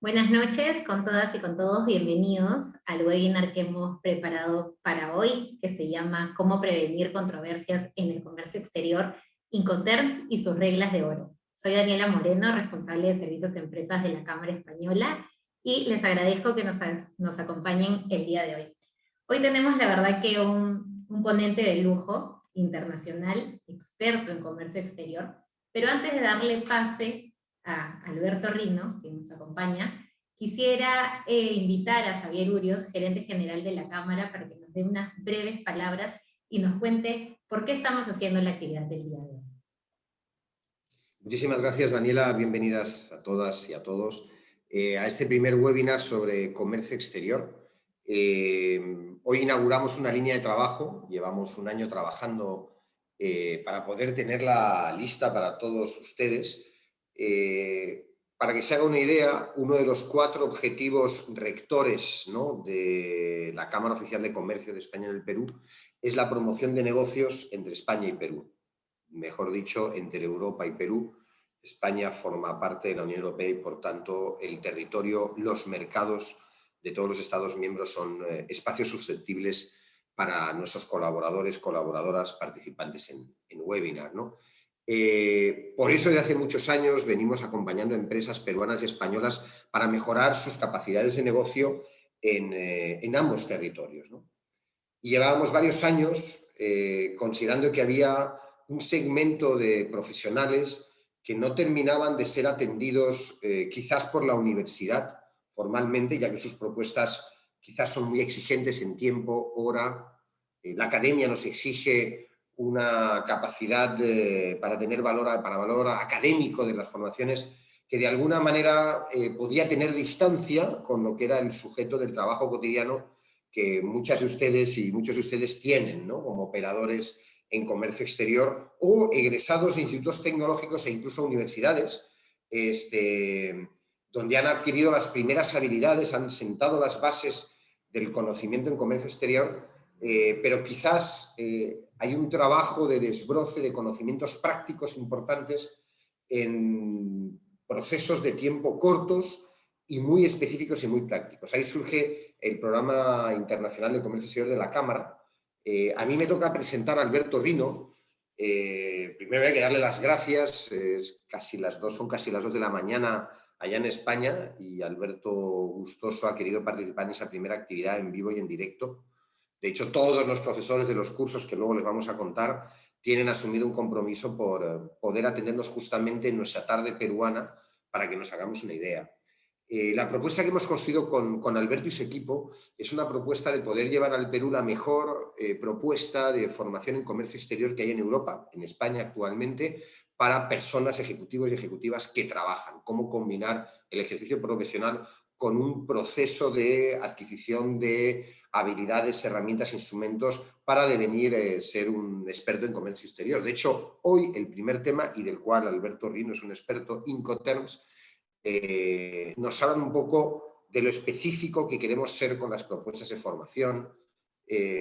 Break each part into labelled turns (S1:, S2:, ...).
S1: Buenas noches con todas y con todos, bienvenidos al webinar que hemos preparado para hoy, que se llama ¿Cómo prevenir controversias en el comercio exterior, Incoterms y sus reglas de oro? Soy Daniela Moreno, responsable de servicios a empresas de la Cámara Española, y les agradezco que nos acompañen el día de hoy. Hoy tenemos la verdad que un ponente de lujo internacional, experto en comercio exterior, pero antes de darle pase a Alberto Rino, que nos acompaña, quisiera invitar a Xavier Urios, gerente general de la Cámara, para que nos dé unas breves palabras y nos cuente por qué estamos haciendo la actividad del día de hoy.
S2: Muchísimas gracias, Daniela. Bienvenidas a todas y a todos a este primer webinar sobre comercio exterior. Hoy inauguramos una línea de trabajo. Llevamos un año trabajando para poder tenerla lista para todos ustedes. Para que se haga una idea, uno de los 4 objetivos rectores, ¿no?, de la Cámara Oficial de Comercio de España en el Perú es la promoción de negocios entre España y Perú. Mejor dicho, entre Europa y Perú. España forma parte de la Unión Europea y, por tanto, el territorio, los mercados de todos los Estados miembros son espacios susceptibles para nuestros colaboradores, colaboradoras, participantes en webinar, ¿no? Por eso, desde hace muchos años venimos acompañando a empresas peruanas y españolas para mejorar sus capacidades de negocio en ambos territorios, ¿no? Y llevábamos varios años considerando que había un segmento de profesionales que no terminaban de ser atendidos quizás por la universidad formalmente, ya que sus propuestas quizás son muy exigentes en tiempo, hora. La academia nos exige una capacidad para tener valor académico de las formaciones que de alguna manera podía tener distancia con lo que era el sujeto del trabajo cotidiano que muchas de ustedes y muchos de ustedes tienen, ¿no?, como operadores en comercio exterior o egresados de institutos tecnológicos e incluso universidades, donde han adquirido las primeras habilidades, han sentado las bases del conocimiento en comercio exterior, pero quizás hay un trabajo de desbroce de conocimientos prácticos importantes en procesos de tiempo cortos y muy específicos y muy prácticos. Ahí surge el Programa Internacional de Comercio Exterior de la Cámara. A mí me toca presentar a Alberto Rino. Primero hay que darle las gracias. Son casi las 2 de la mañana allá en España y Alberto, gustoso, ha querido participar en esa primera actividad en vivo y en directo. De hecho, todos los profesores de los cursos que luego les vamos a contar tienen asumido un compromiso por poder atendernos justamente en nuestra tarde peruana para que nos hagamos una idea. La propuesta que hemos construido con Alberto y su equipo es una propuesta de poder llevar al Perú la mejor propuesta de formación en comercio exterior que hay en Europa, en España actualmente, para personas, ejecutivos y ejecutivas que trabajan. Cómo combinar el ejercicio profesional con un proceso de adquisición de habilidades, herramientas, instrumentos para devenir ser un experto en comercio exterior. De hecho, hoy el primer tema, y del cual Alberto Rino es un experto, Incoterms, nos hablan un poco de lo específico que queremos ser con las propuestas de formación.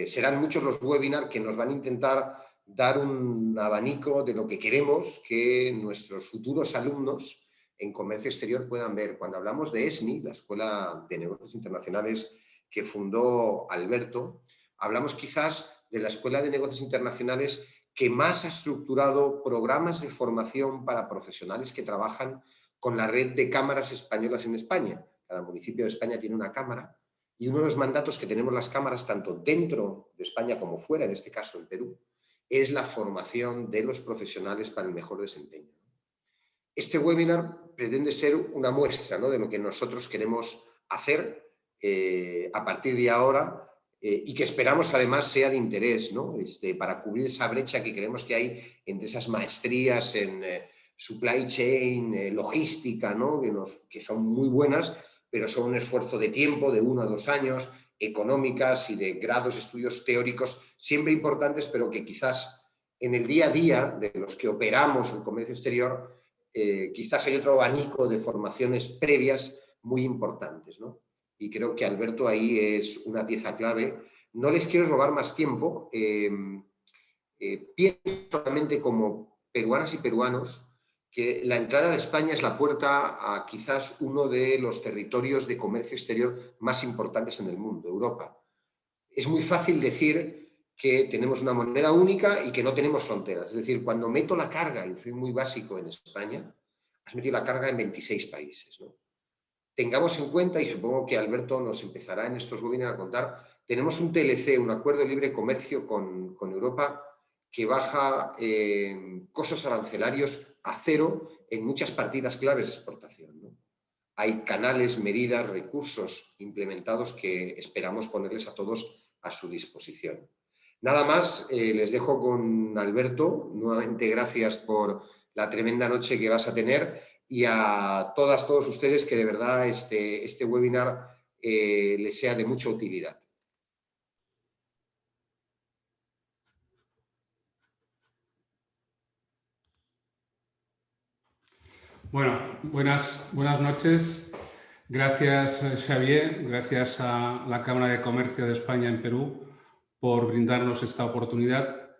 S2: Serán muchos los webinars que nos van a intentar dar un abanico de lo que queremos que nuestros futuros alumnos en comercio exterior puedan ver. Cuando hablamos de ESNI, la Escuela de Negocios Internacionales que fundó Alberto, hablamos quizás de la Escuela de Negocios Internacionales que más ha estructurado programas de formación para profesionales que trabajan con la red de cámaras españolas en España. Cada municipio de España tiene una cámara y uno de los mandatos que tenemos las cámaras, tanto dentro de España como fuera, en este caso en Perú, es la formación de los profesionales para el mejor desempeño. Este webinar pretende ser una muestra, ¿no?, de lo que nosotros queremos hacer a partir de ahora y que esperamos además sea de interés, ¿no?, para cubrir esa brecha que creemos que hay entre esas maestrías en supply chain, logística, ¿no?, que son muy buenas, pero son un esfuerzo de tiempo, de 1 a 2 años, económicas y de grados, estudios teóricos, siempre importantes, pero que quizás en el día a día de los que operamos el comercio exterior, quizás hay otro abanico de formaciones previas muy importantes, ¿no? Y creo que Alberto ahí es una pieza clave. No les quiero robar más tiempo. Pienso solamente como peruanas y peruanos que la entrada de España es la puerta a quizás uno de los territorios de comercio exterior más importantes en el mundo, Europa. Es muy fácil decir que tenemos una moneda única y que no tenemos fronteras. Es decir, cuando meto la carga, y soy muy básico en España, has metido la carga en 26 países, ¿no? Tengamos en cuenta, y supongo que Alberto nos empezará en estos webinars a contar, tenemos un TLC, un acuerdo de libre comercio con Europa, que baja costos arancelarios a cero en muchas partidas claves de exportación, ¿no? Hay canales, medidas, recursos implementados que esperamos ponerles a todos a su disposición. Nada más, les dejo con Alberto. Nuevamente, gracias por la tremenda noche que vas a tener, y a todos ustedes que de verdad este webinar les sea de mucha utilidad.
S3: Bueno, buenas noches. Gracias, Xavier, gracias a la Cámara de Comercio de España en Perú por brindarnos esta oportunidad.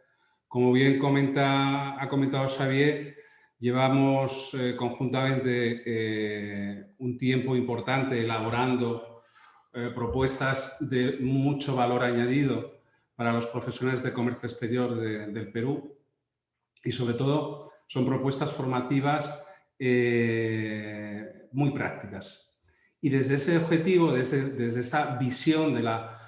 S3: Como bien ha comentado Xavier, llevamos conjuntamente un tiempo importante elaborando propuestas de mucho valor añadido para los profesionales de comercio exterior del Perú, y sobre todo son propuestas formativas muy prácticas. Y desde ese objetivo, desde esa visión de la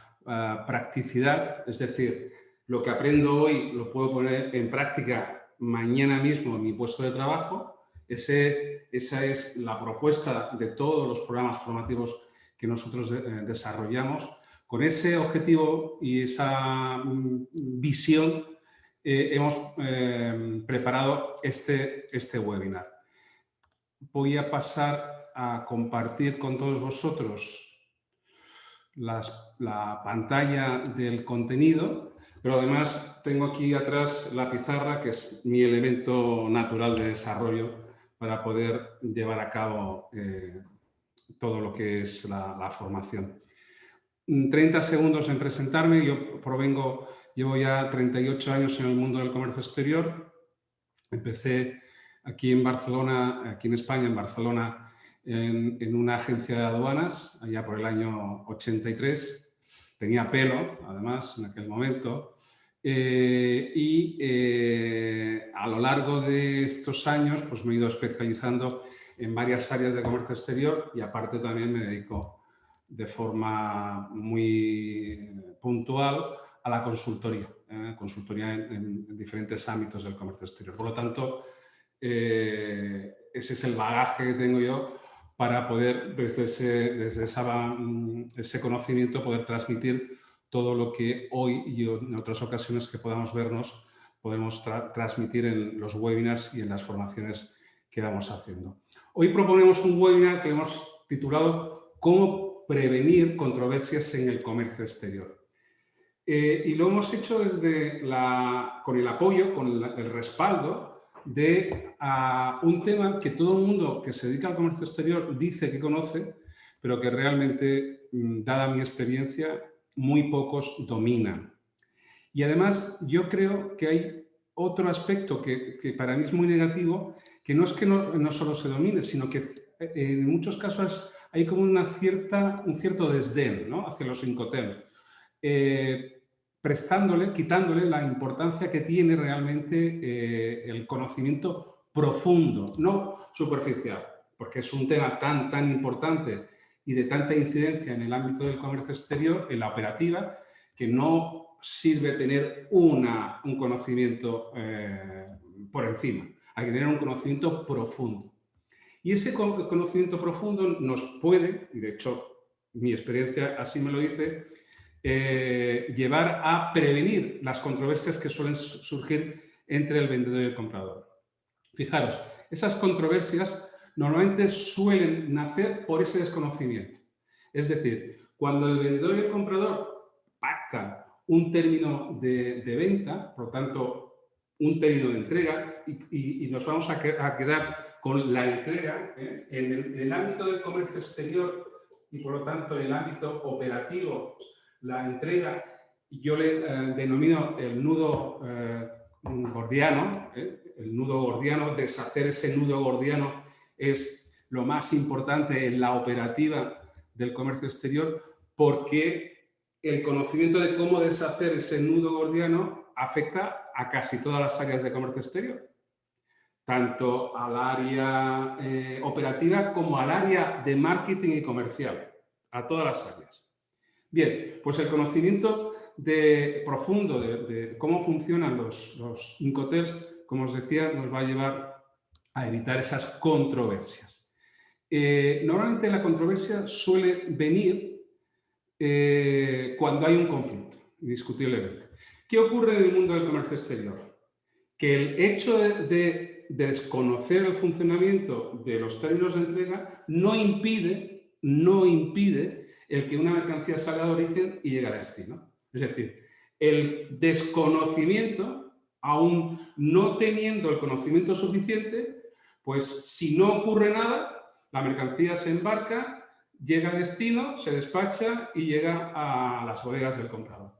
S3: practicidad, es decir, lo que aprendo hoy lo puedo poner en práctica mañana mismo en mi puesto de trabajo. Esa es la propuesta de todos los programas formativos que nosotros desarrollamos. Con ese objetivo y esa visión hemos preparado este webinar. Voy a pasar a compartir con todos vosotros la pantalla del contenido, pero además tengo aquí atrás la pizarra, que es mi elemento natural de desarrollo para poder llevar a cabo todo lo que es la formación. 30 segundos en presentarme. Yo llevo ya 38 años en el mundo del comercio exterior. Empecé aquí en Barcelona, aquí en España, en Barcelona, en una agencia de aduanas, allá por el año 83. Tenía pelo, además, en aquel momento. A lo largo de estos años, pues me he ido especializando en varias áreas de comercio exterior, y aparte también me dedico de forma muy puntual a la consultoría, en diferentes ámbitos del comercio exterior. Por lo tanto, ese es el bagaje que tengo yo para poder, desde ese conocimiento, poder transmitir todo lo que hoy y en otras ocasiones que podamos vernos, podemos transmitir en los webinars y en las formaciones que vamos haciendo. Hoy proponemos un webinar que hemos titulado ¿Cómo prevenir controversias en el comercio exterior? Y lo hemos hecho con el apoyo, con el respaldo de un tema que todo el mundo que se dedica al comercio exterior dice que conoce, pero que realmente, dada mi experiencia, muy pocos dominan. Y además yo creo que hay otro aspecto que para mí es muy negativo, que no es que no solo se domine, sino que en muchos casos hay como un cierto desdén, ¿no?, hacia los Incoterms, quitándole la importancia que tiene realmente el conocimiento profundo, no superficial, porque es un tema tan importante y de tanta incidencia en el ámbito del comercio exterior, en la operativa, que no sirve tener un conocimiento por encima. Hay que tener un conocimiento profundo. Y ese conocimiento profundo nos puede, y de hecho mi experiencia así me lo dice, llevar a prevenir las controversias que suelen surgir entre el vendedor y el comprador. Fijaros, esas controversias normalmente suelen nacer por ese desconocimiento. Es decir, cuando el vendedor y el comprador pactan un término de venta, por lo tanto, un término de entrega, y nos vamos a quedar con la entrega en el ámbito del comercio exterior y, por lo tanto, en el ámbito operativo, la entrega, yo le denomino el nudo gordiano, el nudo gordiano, deshacer ese nudo gordiano es lo más importante en la operativa del comercio exterior, porque el conocimiento de cómo deshacer ese nudo gordiano afecta a casi todas las áreas de comercio exterior, tanto al área operativa como al área de marketing y comercial, a todas las áreas. Bien, pues el conocimiento profundo de cómo funcionan los Incoterms, como os decía, nos va a llevar a evitar esas controversias. Normalmente la controversia suele venir cuando hay un conflicto, indiscutiblemente. ¿Qué ocurre en el mundo del comercio exterior? Que el hecho de desconocer el funcionamiento de los términos de entrega no impide el que una mercancía salga de origen y llegue a destino. Es decir, el desconocimiento, aún no teniendo el conocimiento suficiente, pues si no ocurre nada, la mercancía se embarca, llega a destino, se despacha y llega a las bodegas del comprador.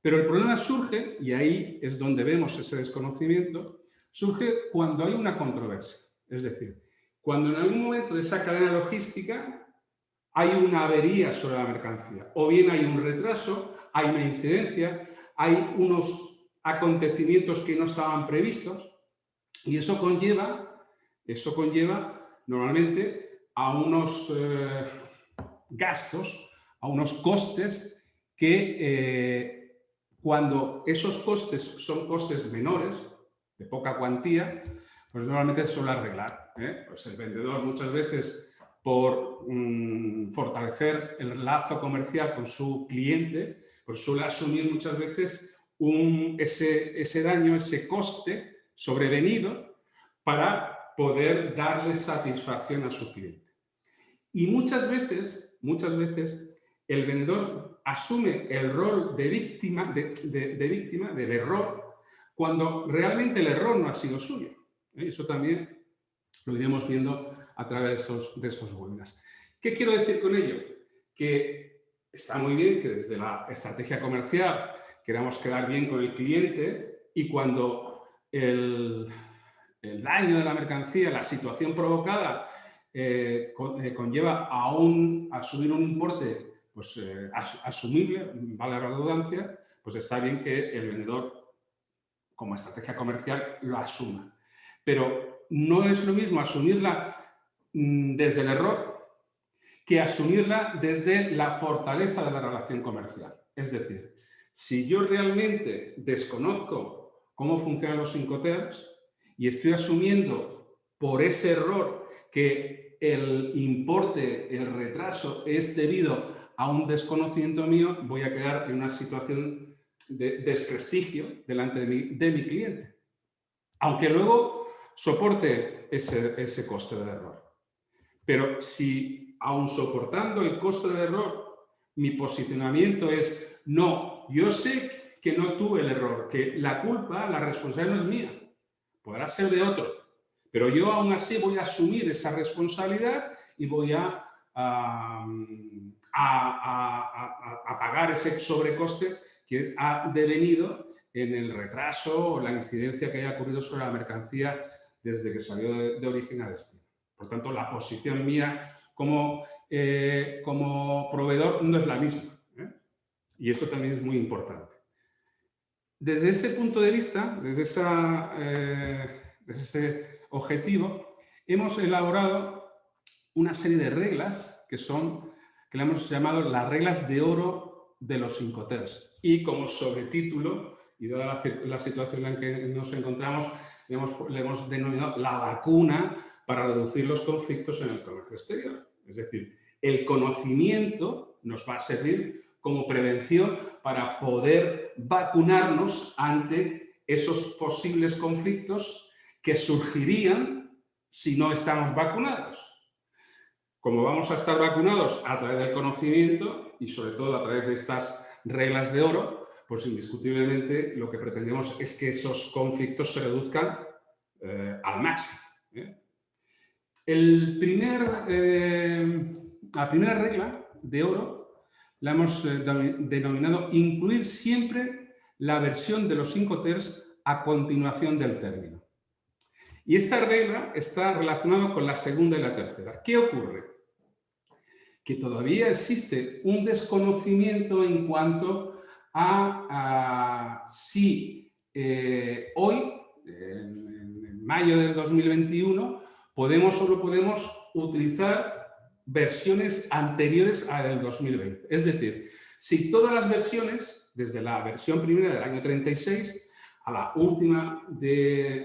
S3: Pero el problema surge, y ahí es donde vemos ese desconocimiento, surge cuando hay una controversia. Es decir, cuando en algún momento de esa cadena logística hay una avería sobre la mercancía, o bien hay un retraso, hay una incidencia, hay unos acontecimientos que no estaban previstos, y eso conlleva normalmente a unos gastos, a unos costes que cuando esos costes son costes menores, de poca cuantía, pues normalmente se suele arreglar. Pues el vendedor muchas veces, por fortalecer el lazo comercial con su cliente, pues suele asumir muchas veces ese daño, ese coste sobrevenido para poder darle satisfacción a su cliente. Y muchas veces el vendedor asume el rol de víctima del error cuando realmente el error no ha sido suyo. Eso también lo iremos viendo a través de estos webinars. ¿Qué quiero decir con ello? Que está muy bien que desde la estrategia comercial queramos quedar bien con el cliente y cuando el daño de la mercancía, la situación provocada, conlleva a subir un importe pues, asumible, vale la redundancia, pues está bien que el vendedor, como estrategia comercial, lo asuma. Pero no es lo mismo asumirla desde el error que asumirla desde la fortaleza de la relación comercial. Es decir, si yo realmente desconozco cómo funcionan los Incoterms y estoy asumiendo por ese error que el importe, el retraso es debido a un desconocimiento mío, voy a quedar en una situación de desprestigio delante de mi cliente. Aunque luego soporte ese coste del error. Pero si, aun soportando el coste del error, mi posicionamiento es, no, yo sé que no tuve el error, que la culpa, la responsabilidad no es mía, podrá ser de otro, pero yo aún así voy a asumir esa responsabilidad y voy a pagar ese sobrecoste que ha devenido en el retraso o la incidencia que haya ocurrido sobre la mercancía desde que salió de origen a destino. Por tanto, la posición mía como proveedor no es la misma. Y eso también es muy importante. Desde ese punto de vista, desde ese objetivo, hemos elaborado una serie de reglas que le hemos llamado las reglas de oro de los Incoterms. Y como sobretítulo, y dada la situación en la que nos encontramos, le hemos denominado la vacuna para reducir los conflictos en el comercio exterior. Es decir, el conocimiento nos va a servir como prevención para poder vacunarnos ante esos posibles conflictos que surgirían si no estamos vacunados. Como vamos a estar vacunados a través del conocimiento y sobre todo a través de estas reglas de oro, pues indiscutiblemente lo que pretendemos es que esos conflictos se reduzcan al máximo. La primera regla de oro la hemos denominado incluir siempre la versión de los Incoterms a continuación del término. Y esta regla está relacionada con la segunda y la tercera. ¿Qué ocurre? Que todavía existe un desconocimiento en cuanto a si hoy, en mayo del 2021, podemos o no podemos utilizar versiones anteriores a del 2020. Es decir, si todas las versiones, desde la versión primera del año 36 a la última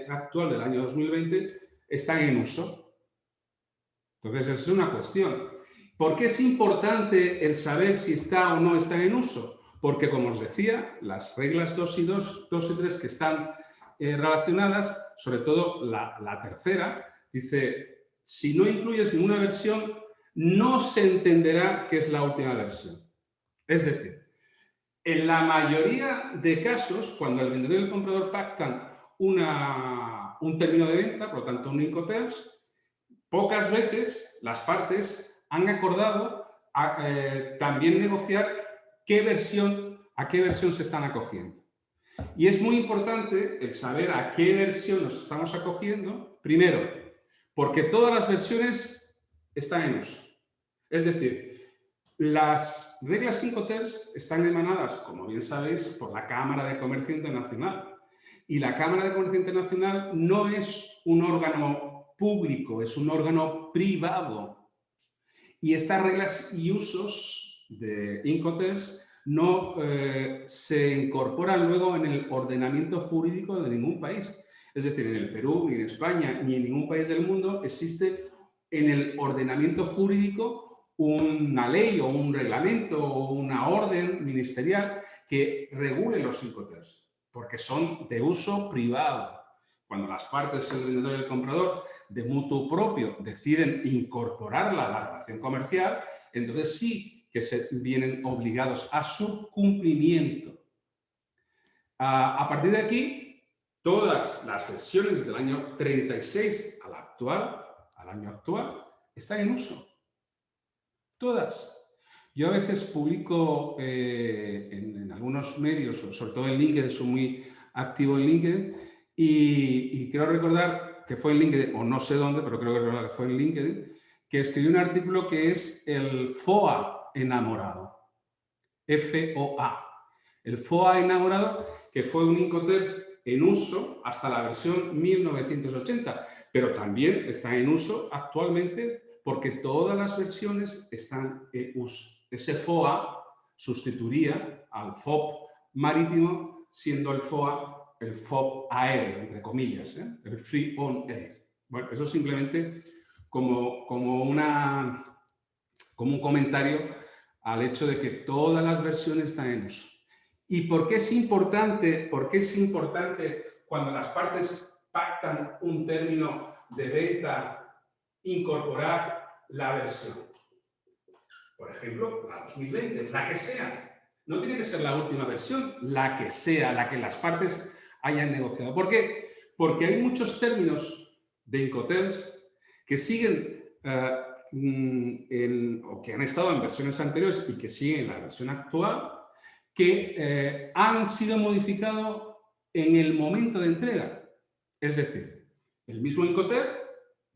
S3: actual del año 2020, están en uso. Entonces, esa es una cuestión. ¿Por qué es importante el saber si está o no está en uso? Porque, como os decía, las reglas 2 y 3 que están relacionadas, sobre todo la tercera, dice, si no incluyes ninguna versión, no se entenderá que es la última versión. Es decir, en la mayoría de casos, cuando el vendedor y el comprador pactan un término de venta, por lo tanto un Incoterms, pocas veces las partes han acordado también negociar a qué versión se están acogiendo. Y es muy importante el saber a qué versión nos estamos acogiendo, primero, porque todas las versiones están en uso. Es decir, las reglas Incoterms están emanadas, como bien sabéis, por la Cámara de Comercio Internacional. Y la Cámara de Comercio Internacional no es un órgano público, es un órgano privado. Y estas reglas y usos de Incoterms no se incorporan luego en el ordenamiento jurídico de ningún país. Es decir, en el Perú, ni en España, ni en ningún país del mundo existe en el ordenamiento jurídico una ley o un reglamento o una orden ministerial que regule los Incoterms, porque son de uso privado. Cuando las partes, el vendedor y el comprador, de mutuo propio deciden incorporarla a la relación comercial, entonces sí que se vienen obligados a su cumplimiento. A partir de aquí, todas las versiones del año 36 al año actual, están en uso. Todas. Yo a veces publico en algunos medios, sobre todo en LinkedIn, soy muy activo en LinkedIn, y quiero recordar que fue en LinkedIn, o no sé dónde, pero creo que fue en LinkedIn, que escribí un artículo que es el FOA enamorado. FOA. El FOA enamorado, que fue un Incoterms en uso hasta la versión 1980, pero también está en uso actualmente porque todas las versiones están en uso. Ese FOA sustituiría al FOB marítimo, siendo el FOA el FOB aéreo, entre comillas, el Free on Air. Bueno, eso simplemente como un comentario al hecho de que todas las versiones están en uso. ¿Y por qué es importante? ¿Por qué es importante cuando las partes pactan un término de venta incorporar la versión? Por ejemplo, la 2020, la que sea. No tiene que ser la última versión, la que sea, la que las partes hayan negociado. ¿Por qué? Porque hay muchos términos de Incoterms que siguen o que han estado en versiones anteriores y que siguen en la versión actual, que han sido modificados en el momento de entrega. Es decir, el mismo Incoterm,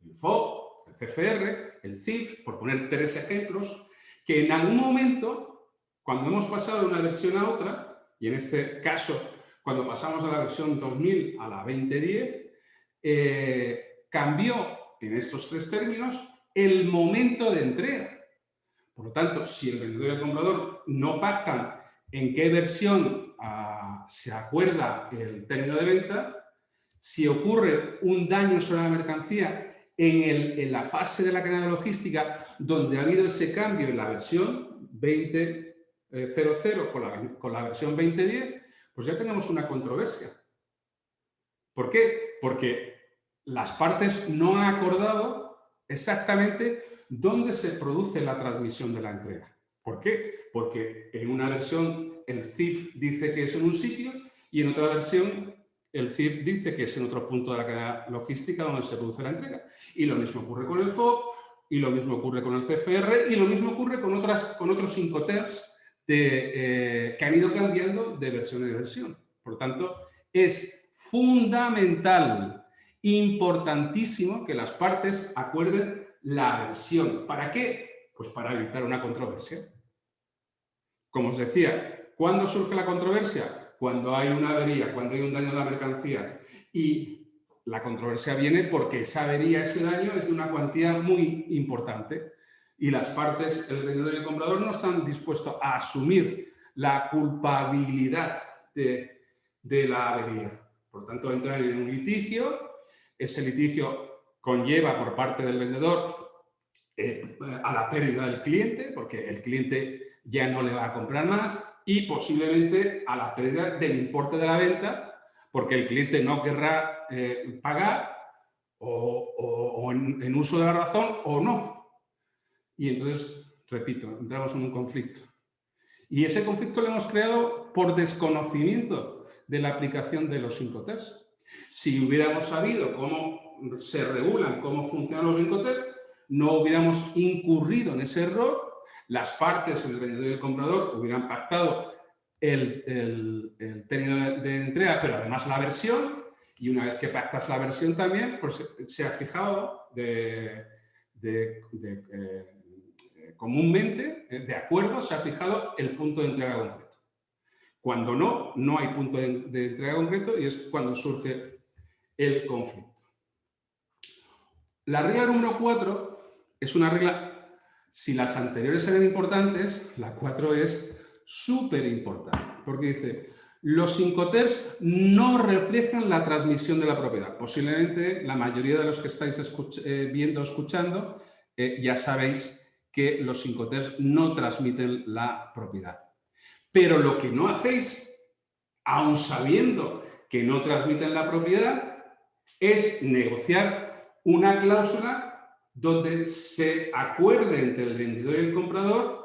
S3: el FOB, el CFR, el CIF, por poner 3 ejemplos, que en algún momento, cuando hemos pasado de una versión a otra, y en este caso, cuando pasamos de la versión 2000 a la 2010, cambió en estos 3 términos el momento de entrega. Por lo tanto, si el vendedor y el comprador no pactan en qué versión se acuerda el término de venta, si ocurre un daño sobre la mercancía en la fase de la cadena logística donde ha habido ese cambio en la versión 20.00 con la versión 2010, pues ya tenemos una controversia. ¿Por qué? Porque las partes no han acordado exactamente dónde se produce la transmisión de la entrega. ¿Por qué? Porque en una versión el CIF dice que es en un sitio y en otra versión el CIF dice que es en otro punto de la cadena logística donde se produce la entrega. Y lo mismo ocurre con el FOB, y lo mismo ocurre con el CFR, y lo mismo ocurre con otros Incoterms que han ido cambiando de versión en versión. Por lo tanto, es fundamental importantísimo que las partes acuerden la versión. ¿Para qué? Pues para evitar una controversia. Como os decía, ¿cuándo surge la controversia? Cuando hay una avería, cuando hay un daño a la mercancía. Y la controversia viene porque esa avería, ese daño es de una cuantía muy importante. Y las partes, el vendedor y el comprador, no están dispuestos a asumir la culpabilidad de la avería. Por tanto, entran en un litigio. Ese litigio conlleva por parte del vendedor a la pérdida del cliente, porque el cliente ya no le va a comprar más, y posiblemente a la pérdida del importe de la venta, porque el cliente no querrá pagar o en uso de la razón o no. Y entonces, repito, entramos en un conflicto. Y ese conflicto lo hemos creado por desconocimiento de la aplicación de los Incoterms. Si hubiéramos sabido cómo se regulan, cómo funcionan los Incoterms, no hubiéramos incurrido en ese error, las partes, el vendedor y el comprador, hubieran pactado el término de entrega, pero además la versión, y una vez que pactas la versión también, pues se ha fijado comúnmente, de acuerdo, se ha fijado el punto de entrega concreto. Cuando no, no hay punto de entrega concreto y es cuando surge el conflicto. La regla número 4 es una regla, si las anteriores eran importantes, la 4 es súper importante, porque dice, los Incoterms no reflejan la transmisión de la propiedad. Posiblemente la mayoría de los que estáis viendo o escuchando ya sabéis que los Incoterms no transmiten la propiedad. Pero lo que no hacéis, aun sabiendo que no transmiten la propiedad, es negociar una cláusula donde se acuerde entre el vendedor y el comprador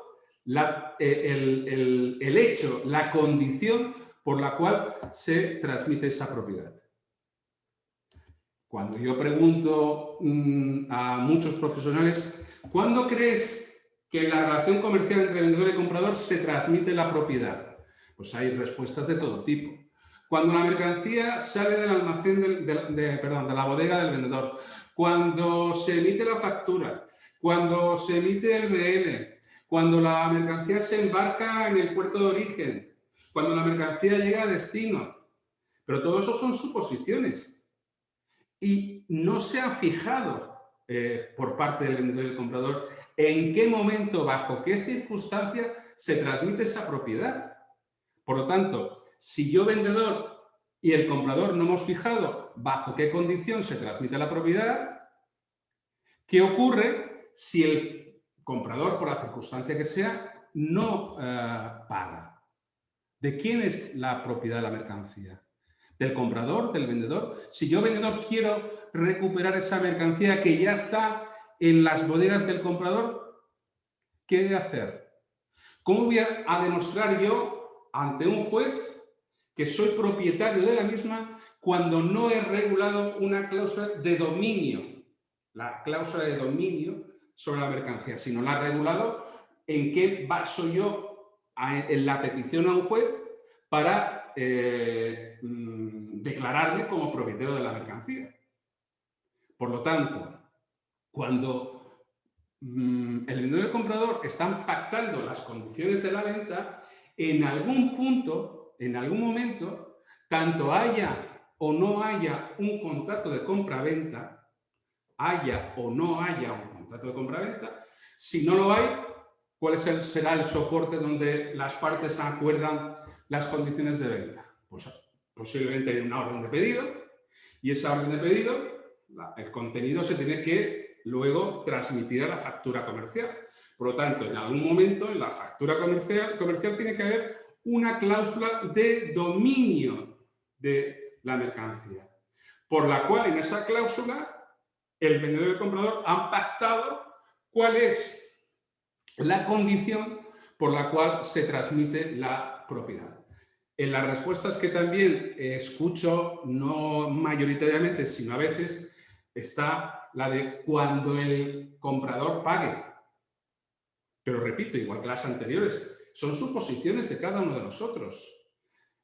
S3: el hecho, la condición por la cual se transmite esa propiedad. Cuando yo pregunto a muchos profesionales, ¿cuándo crees que en la relación comercial entre vendedor y comprador se transmite la propiedad? Pues hay respuestas de todo tipo. Cuando la mercancía sale del almacén de la bodega del vendedor, cuando se emite la factura, cuando se emite el BL, cuando la mercancía se embarca en el puerto de origen, cuando la mercancía llega a destino. Pero todo eso son suposiciones. Y no se ha fijado por parte del vendedor y del comprador en qué momento, bajo qué circunstancia se transmite esa propiedad. Por lo tanto, si yo, vendedor, y el comprador no hemos fijado bajo qué condición se transmite la propiedad, ¿qué ocurre si el comprador, por la circunstancia que sea, no paga? ¿De quién es la propiedad de la mercancía? ¿Del comprador, del vendedor? Si yo, vendedor, quiero recuperar esa mercancía que ya está en las bodegas del comprador, ¿qué he de hacer? ¿Cómo voy a demostrar yo ante un juez que soy propietario de la misma cuando no he regulado una cláusula de dominio? La cláusula de dominio sobre la mercancía. Si no la he regulado, ¿en qué baso yo en la petición a un juez para declararme como propietario de la mercancía? Por lo tanto, cuando el vendedor y el comprador están pactando las condiciones de la venta, en algún punto, en algún momento, tanto haya o no haya un contrato de compra-venta, haya o no haya un contrato de compra-venta, si no lo hay, ¿cuál será el soporte donde las partes acuerdan las condiciones de venta? Pues posiblemente hay una orden de pedido y esa orden de pedido, el contenido se tiene que luego transmitir a la factura comercial. Por lo tanto, en algún momento en la factura comercial tiene que haber una cláusula de dominio de la mercancía, por la cual en esa cláusula el vendedor y el comprador han pactado cuál es la condición por la cual se transmite la propiedad. En las respuestas que también escucho, no mayoritariamente, sino a veces, está la de cuando el comprador pague. Pero repito, igual que las anteriores, son suposiciones de cada uno de nosotros.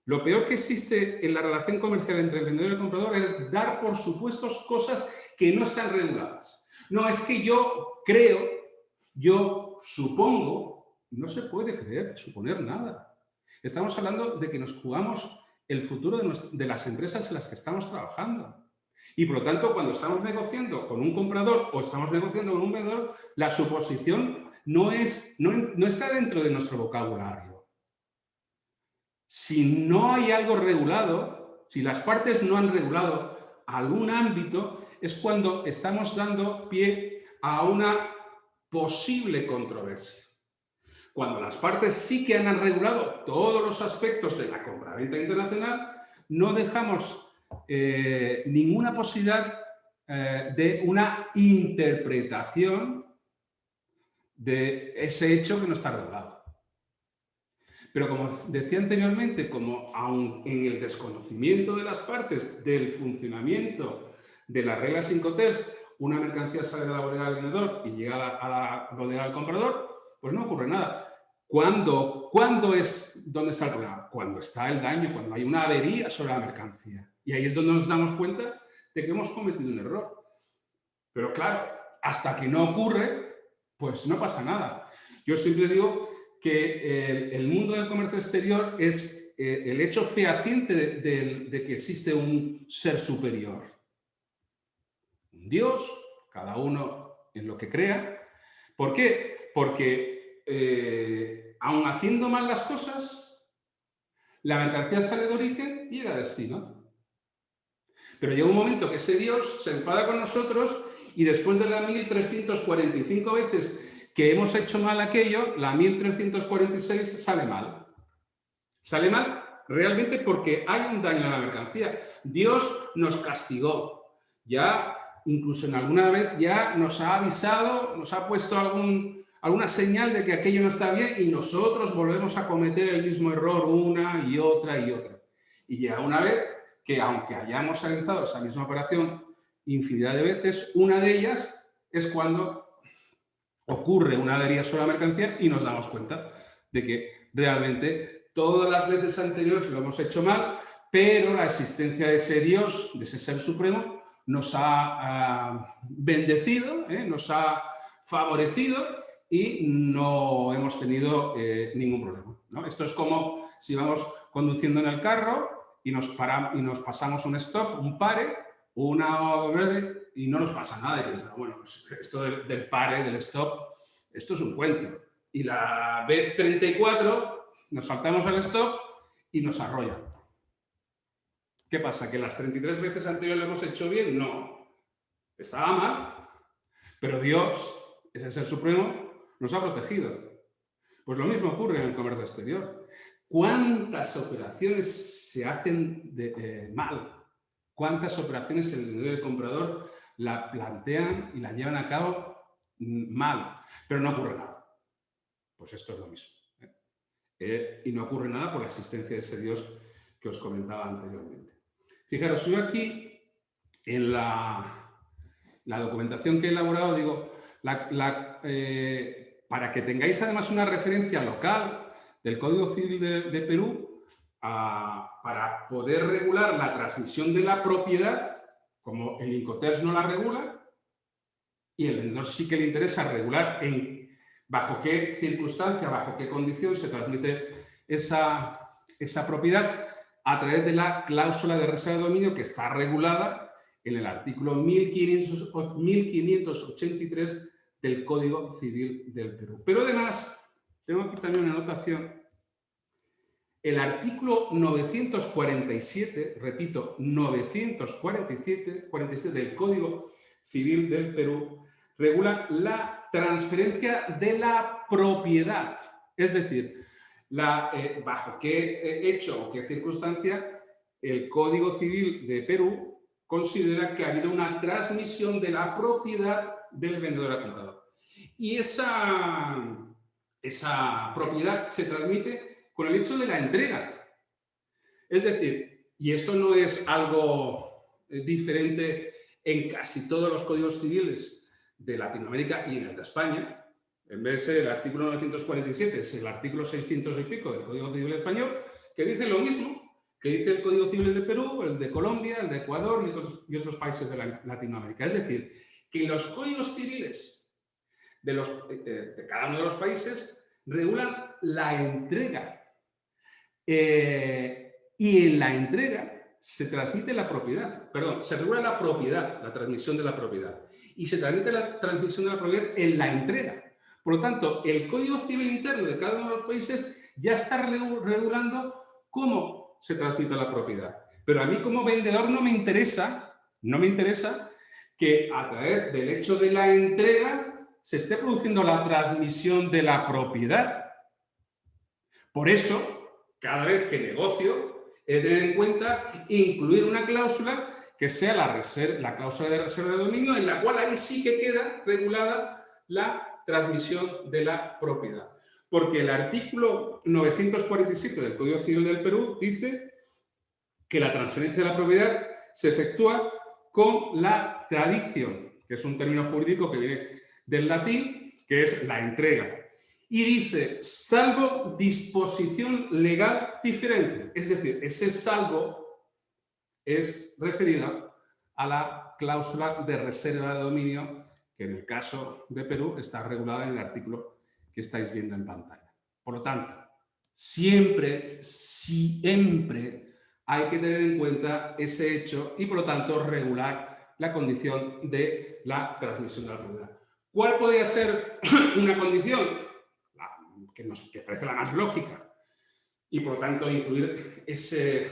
S3: Lo peor que existe en la relación comercial entre el vendedor y el comprador es dar por supuestos cosas que no están reguladas. No, es que yo creo, yo supongo, no se puede creer, suponer nada. Estamos hablando de que nos jugamos el futuro de las empresas en las que estamos trabajando. Y por lo tanto, cuando estamos negociando con un comprador o estamos negociando con un vendedor, la suposición no está dentro de nuestro vocabulario. Si no hay algo regulado, si las partes no han regulado algún ámbito, es cuando estamos dando pie a una posible controversia. Cuando las partes sí que han regulado todos los aspectos de la compraventa internacional, no dejamos ninguna posibilidad de una interpretación de ese hecho que no está regulado. Pero como decía anteriormente, como aun en el desconocimiento de las partes del funcionamiento de las reglas Incoterms, una mercancía sale de la bodega del vendedor y llega a la bodega del comprador, pues no ocurre nada. ¿Cuándo es donde está el problema? Cuando está el daño, cuando hay una avería sobre la mercancía. Y ahí es donde nos damos cuenta de que hemos cometido un error. Pero claro, hasta que no ocurre, pues no pasa nada. Yo siempre digo que el mundo del comercio exterior es el hecho fehaciente de que existe un ser superior. Un Dios, cada uno en lo que crea. ¿Por qué? Porque aun haciendo mal las cosas, la mercancía sale de origen y llega a destino. Pero llega un momento que ese Dios se enfada con nosotros y después de las 1345 veces que hemos hecho mal aquello, la 1346 sale mal. Sale mal realmente porque hay un daño a la mercancía. Dios nos castigó. Ya, incluso en alguna vez, ya nos ha avisado, nos ha puesto alguna señal de que aquello no está bien y nosotros volvemos a cometer el mismo error una y otra y otra. Y ya una vez que, aunque hayamos realizado esa misma operación infinidad de veces, una de ellas es cuando ocurre una avería sobre la mercancía y nos damos cuenta de que realmente todas las veces anteriores lo hemos hecho mal, pero la existencia de ese Dios, de ese Ser Supremo, nos ha bendecido, nos ha favorecido y no hemos tenido ningún problema, ¿no? Esto es como si vamos conduciendo en el carro y nos pasamos un stop, un pare, una verde y no nos pasa nada. Y piensas, bueno, pues esto del pare, del stop, esto es un cuento. Y la B34 nos saltamos al stop y nos arrolla. ¿Qué pasa? ¿Que las 33 veces anteriores lo hemos hecho bien? No. Estaba mal. Pero Dios, ese Ser Supremo, nos ha protegido. Pues lo mismo ocurre en el comercio exterior. ¿Cuántas operaciones se hacen mal? ¿Cuántas operaciones el vendedor y el comprador la plantean y la llevan a cabo mal? Pero no ocurre nada. Pues esto es lo mismo. Y no ocurre nada por la existencia de ese Dios que os comentaba anteriormente. Fijaros, yo aquí en la documentación que he elaborado, digo, para que tengáis además una referencia local del Código Civil de Perú, para poder regular la transmisión de la propiedad, como el Incoterms no la regula, y el vendedor sí que le interesa regular bajo qué circunstancia, bajo qué condición se transmite esa propiedad a través de la cláusula de reserva de dominio que está regulada en el artículo 1583 del Código Civil del Perú. Pero además, tengo aquí también una anotación. El artículo 947, repito, 947 del Código Civil del Perú, regula la transferencia de la propiedad. Es decir, bajo qué hecho o qué circunstancia el Código Civil de Perú considera que ha habido una transmisión de la propiedad del vendedor al comprador. Y esa propiedad se transmite con el hecho de la entrega. Es decir, y esto no es algo diferente en casi todos los códigos civiles de Latinoamérica y en el de España, en vez de ser el artículo 947, es el artículo 600 y pico del Código Civil Español, que dice lo mismo, que dice el Código Civil de Perú, el de Colombia, el de Ecuador y otros países de Latinoamérica. Es decir, que los códigos civiles de cada uno de los países regulan la entrega. Y en la entrega se transmite la propiedad, perdón, se regula la propiedad, la transmisión de la propiedad. Y se transmite la transmisión de la propiedad en la entrega. Por lo tanto, el Código Civil interno de cada uno de los países ya está regulando cómo se transmite la propiedad. Pero a mí como vendedor no me interesa que a través del hecho de la entrega se esté produciendo la transmisión de la propiedad. Por eso, cada vez que negocio, he de tener en cuenta incluir una cláusula que sea la cláusula de reserva de dominio, en la cual ahí sí que queda regulada la transmisión de la propiedad. Porque el artículo 947 del Código Civil del Perú dice que la transferencia de la propiedad se efectúa con la tradición, que es un término jurídico que viene del latín, que es la entrega. Y dice, salvo disposición legal diferente. Es decir, ese salvo es referido a la cláusula de reserva de dominio, que en el caso de Perú está regulada en el artículo que estáis viendo en pantalla. Por lo tanto, siempre hay que tener en cuenta ese hecho y, por lo tanto, regular la condición de la transmisión de la propiedad. ¿Cuál podría ser una condición? Que parece la más lógica, y por lo tanto incluir este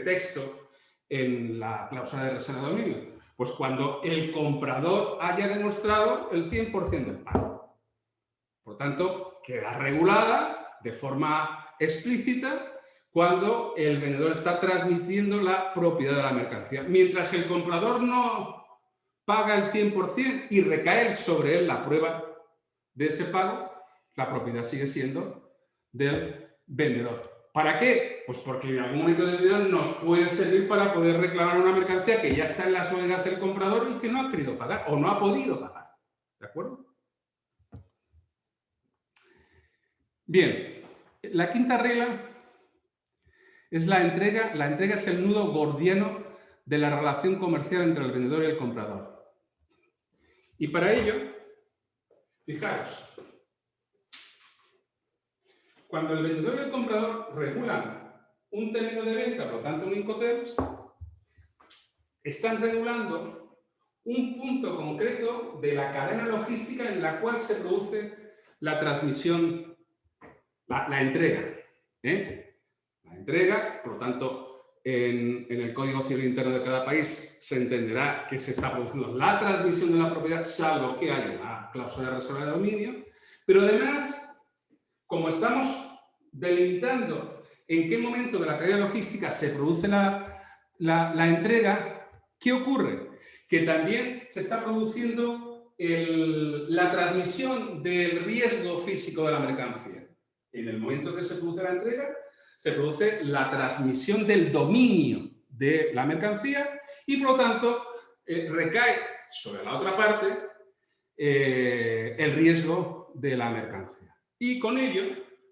S3: texto en la cláusula de reserva de dominio. Pues cuando el comprador haya demostrado el 100% del pago. Por tanto, queda regulada de forma explícita cuando el vendedor está transmitiendo la propiedad de la mercancía. Mientras el comprador no paga el 100% y recae sobre él la prueba de ese pago, la propiedad sigue siendo del vendedor. ¿Para qué? Pues porque en algún momento determinado nos puede servir para poder reclamar una mercancía que ya está en las bodegas del comprador y que no ha querido pagar o no ha podido pagar. ¿De acuerdo? Bien, la quinta regla es la entrega. La entrega es el nudo gordiano de la relación comercial entre el vendedor y el comprador. Y para ello, fijaros, cuando el vendedor y el comprador regulan un término de venta, por lo tanto un Incoterms, están regulando un punto concreto de la cadena logística en la cual se produce la transmisión, la entrega. La entrega, por lo tanto, en el Código Civil interno de cada país se entenderá que se está produciendo la transmisión de la propiedad, salvo que haya una cláusula de reserva de dominio, pero además, como estamos delimitando en qué momento de la cadena logística se produce la entrega, ¿qué ocurre? Que también se está produciendo la transmisión del riesgo físico de la mercancía. En el momento que se produce la entrega, se produce la transmisión del dominio de la mercancía y, por lo tanto, recae sobre la otra parte el riesgo de la mercancía. Y con ello,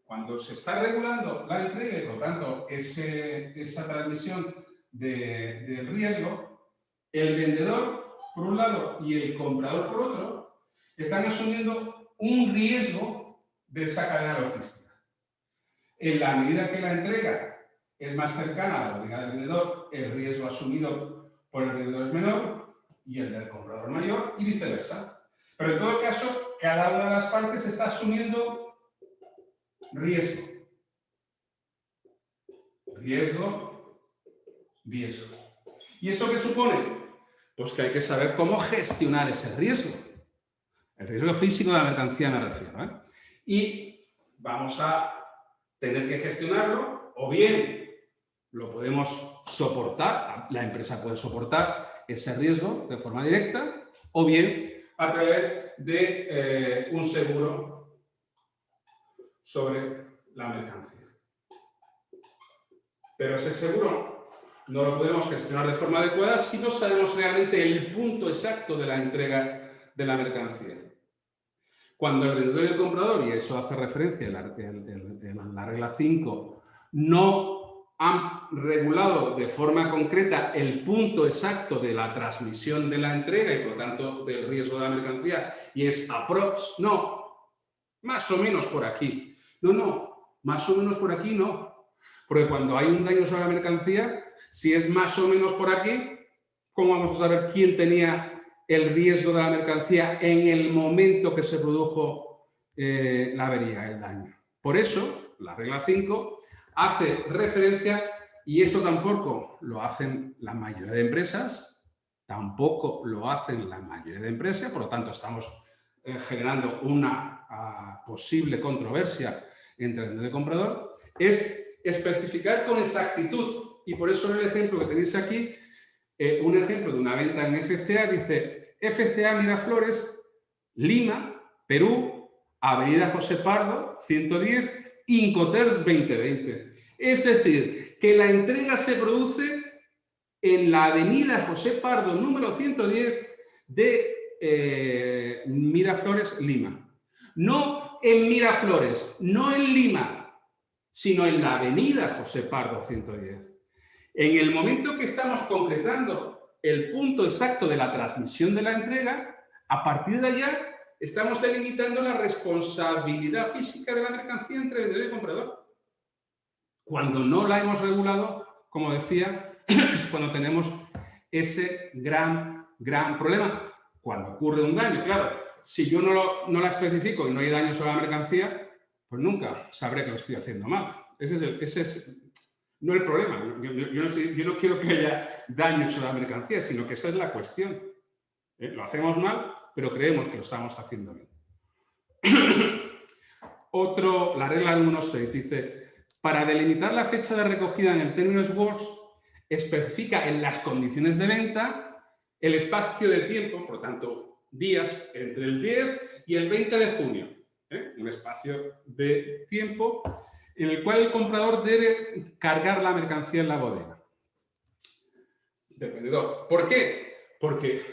S3: cuando se está regulando la entrega y, por lo tanto, esa transmisión del riesgo, el vendedor, por un lado, y el comprador, por otro, están asumiendo un riesgo de esa cadena logística. En la medida que la entrega es más cercana a la bodega del vendedor, el riesgo asumido por el vendedor es menor y el del comprador mayor, y viceversa. Pero en todo caso, cada una de las partes está asumiendo riesgo. Riesgo. ¿Y eso qué supone? Pues que hay que saber cómo gestionar ese riesgo. El riesgo físico de la mercancía me refiero, ¿eh? Y vamos a tener que gestionarlo, o bien lo podemos soportar, la empresa puede soportar ese riesgo de forma directa, o bien a través de un seguro sobre la mercancía. Pero ese seguro no lo podemos gestionar de forma adecuada si no sabemos realmente el punto exacto de la entrega de la mercancía. Cuando el vendedor y el comprador, y eso hace referencia en la regla 5, no han regulado de forma concreta el punto exacto de la transmisión de la entrega y por lo tanto del riesgo de la mercancía y es aprox, no, más o menos por aquí. No, más o menos por aquí no. Porque cuando hay un daño sobre la mercancía, si es más o menos por aquí, ¿cómo vamos a saber quién tenía el riesgo de la mercancía en el momento que se produjo la avería, el daño? Por eso, la regla 5 hace referencia, y esto tampoco lo hacen la mayoría de empresas, por lo tanto estamos generando una posible controversia entre el vendedor y comprador, es especificar con exactitud, y por eso en el ejemplo que tenéis aquí, un ejemplo de una venta en FCA, dice FCA Miraflores, Lima, Perú, Avenida José Pardo, 110, Incoterms 2020. Es decir, que la entrega se produce en la Avenida José Pardo número 110 de Miraflores, Lima. No en Miraflores, no en Lima, sino en la Avenida José Pardo 110. En el momento que estamos concretando el punto exacto de la transmisión de la entrega, a partir de allá estamos delimitando la responsabilidad física de la mercancía entre vendedor y comprador. Cuando no la hemos regulado, como decía, es cuando tenemos ese gran problema. Cuando ocurre un daño, claro, si yo no la especifico y no hay daño sobre la mercancía, pues nunca sabré que lo estoy haciendo mal. Ese es no el problema. Yo no quiero que haya daño sobre la mercancía, sino que esa es la cuestión. Lo hacemos mal, pero creemos que lo estamos haciendo bien. La regla número 6 dice, para delimitar la fecha de recogida en el Terminus Works, especifica en las condiciones de venta el espacio de tiempo, por lo tanto, días entre el 10 y el 20 de junio. Un espacio de tiempo en el cual el comprador debe cargar la mercancía en la bodega del vendedor. ¿Por qué? Porque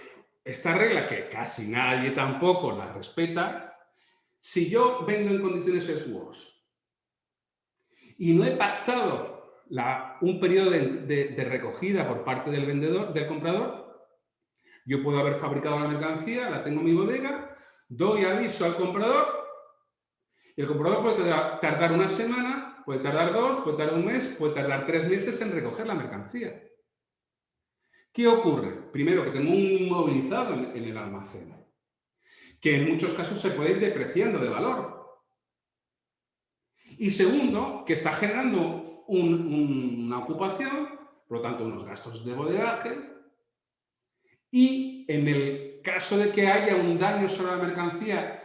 S3: esta regla, que casi nadie tampoco la respeta, si yo vendo en condiciones S-Works y no he pactado un periodo de recogida por parte del vendedor, del comprador, yo puedo haber fabricado la mercancía, la tengo en mi bodega, doy aviso al comprador y el comprador puede tardar una semana, puede tardar 2, puede tardar un mes, puede tardar 3 meses en recoger la mercancía. ¿Qué ocurre? Primero, que tengo un inmovilizado en el almacén, que en muchos casos se puede ir depreciando de valor. Y segundo, que está generando una ocupación, por lo tanto, unos gastos de bodegaje. Y en el caso de que haya un daño sobre la mercancía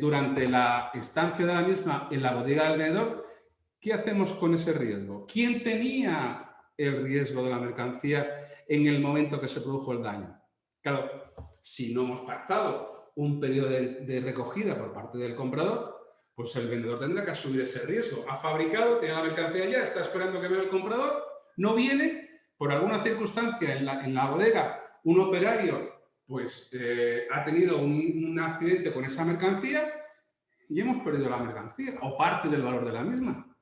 S3: durante la estancia de la misma en la bodega del vendedor, ¿qué hacemos con ese riesgo? ¿Quién tenía el riesgo de la mercancía en el momento que se produjo el daño? Claro, si no hemos pactado un periodo de recogida por parte del comprador, pues el vendedor tendrá que asumir ese riesgo. Ha fabricado, tiene la mercancía ya, está esperando que venga el comprador, no viene, por alguna circunstancia en la bodega, un operario pues ha tenido un accidente con esa mercancía y hemos perdido la mercancía o parte del valor de la misma.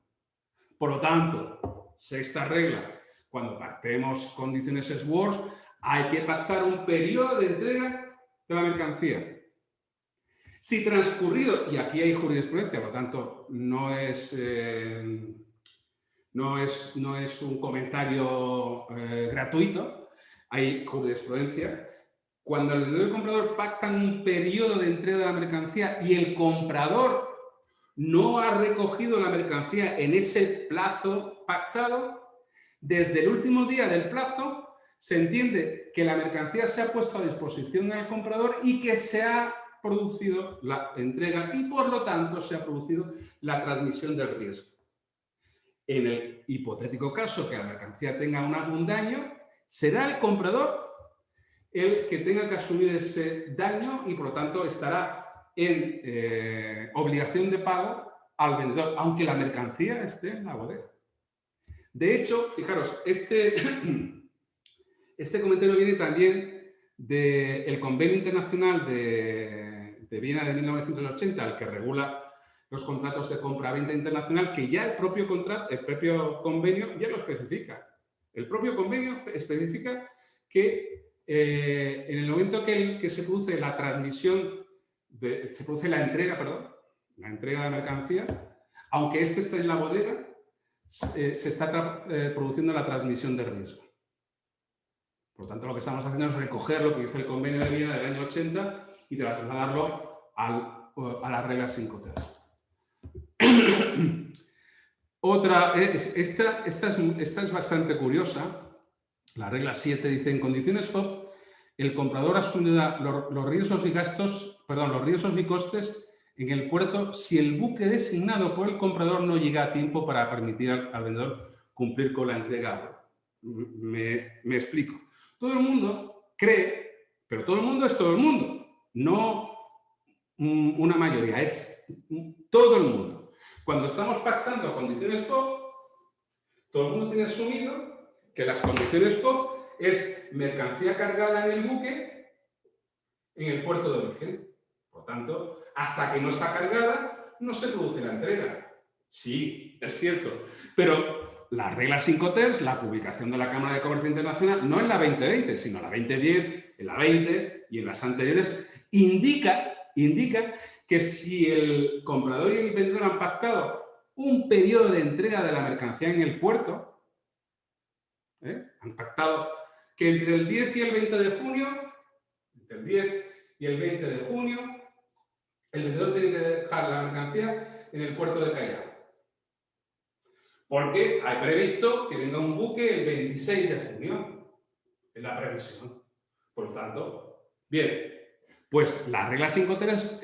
S3: Por lo tanto, sexta regla, cuando pactemos condiciones S-Works, hay que pactar un periodo de entrega de la mercancía. Si transcurrido, y aquí hay jurisprudencia, por lo tanto, no es un comentario gratuito, hay jurisprudencia. Cuando el vendedor y el comprador pactan un periodo de entrega de la mercancía y el comprador no ha recogido la mercancía en ese plazo pactado, desde el último día del plazo se entiende que la mercancía se ha puesto a disposición del comprador y que se ha producido la entrega y por lo tanto se ha producido la transmisión del riesgo. En el hipotético caso que la mercancía tenga un daño, será el comprador el que tenga que asumir ese daño y por lo tanto estará en obligación de pago al vendedor, aunque la mercancía esté en la bodega. De hecho, fijaros, este comentario viene también del Convenio Internacional de Viena de 1980, el que regula los contratos de compra-venta internacional, que ya el propio convenio ya lo especifica. El propio convenio especifica que en el momento que se produce la transmisión, se produce la entrega de mercancía, aunque éste esté en la bodega, se está produciendo la transmisión de riesgo. Por lo tanto, lo que estamos haciendo es recoger lo que dice el convenio de Viena del año 80 y trasladarlo a las reglas Incoterms. Esta es bastante curiosa. La regla 7 dice: en condiciones FOB, el comprador asumirá los riesgos y costes en el puerto si el buque designado por el comprador no llega a tiempo para permitir al vendedor cumplir con la entrega a bordo. Me explico. Todo el mundo cree, pero todo el mundo es todo el mundo, no una mayoría, es todo el mundo. Cuando estamos pactando condiciones FOB, todo el mundo tiene asumido que las condiciones FOB es mercancía cargada en el buque en el puerto de origen. Por tanto, hasta que no está cargada, no se produce la entrega. Sí, es cierto, pero las reglas Incoterms, la publicación de la Cámara de Comercio Internacional, no en la 2020, sino en la 2010, en la 20 y en las anteriores, indica que si el comprador y el vendedor han pactado un periodo de entrega de la mercancía en el puerto, han pactado que entre el 10 y el 20 de junio, el vendedor tiene que dejar la mercancía en el puerto de Callao. Porque hay previsto que venga un buque el 26 de junio, en la previsión. Por lo tanto, bien, pues las reglas Incoterms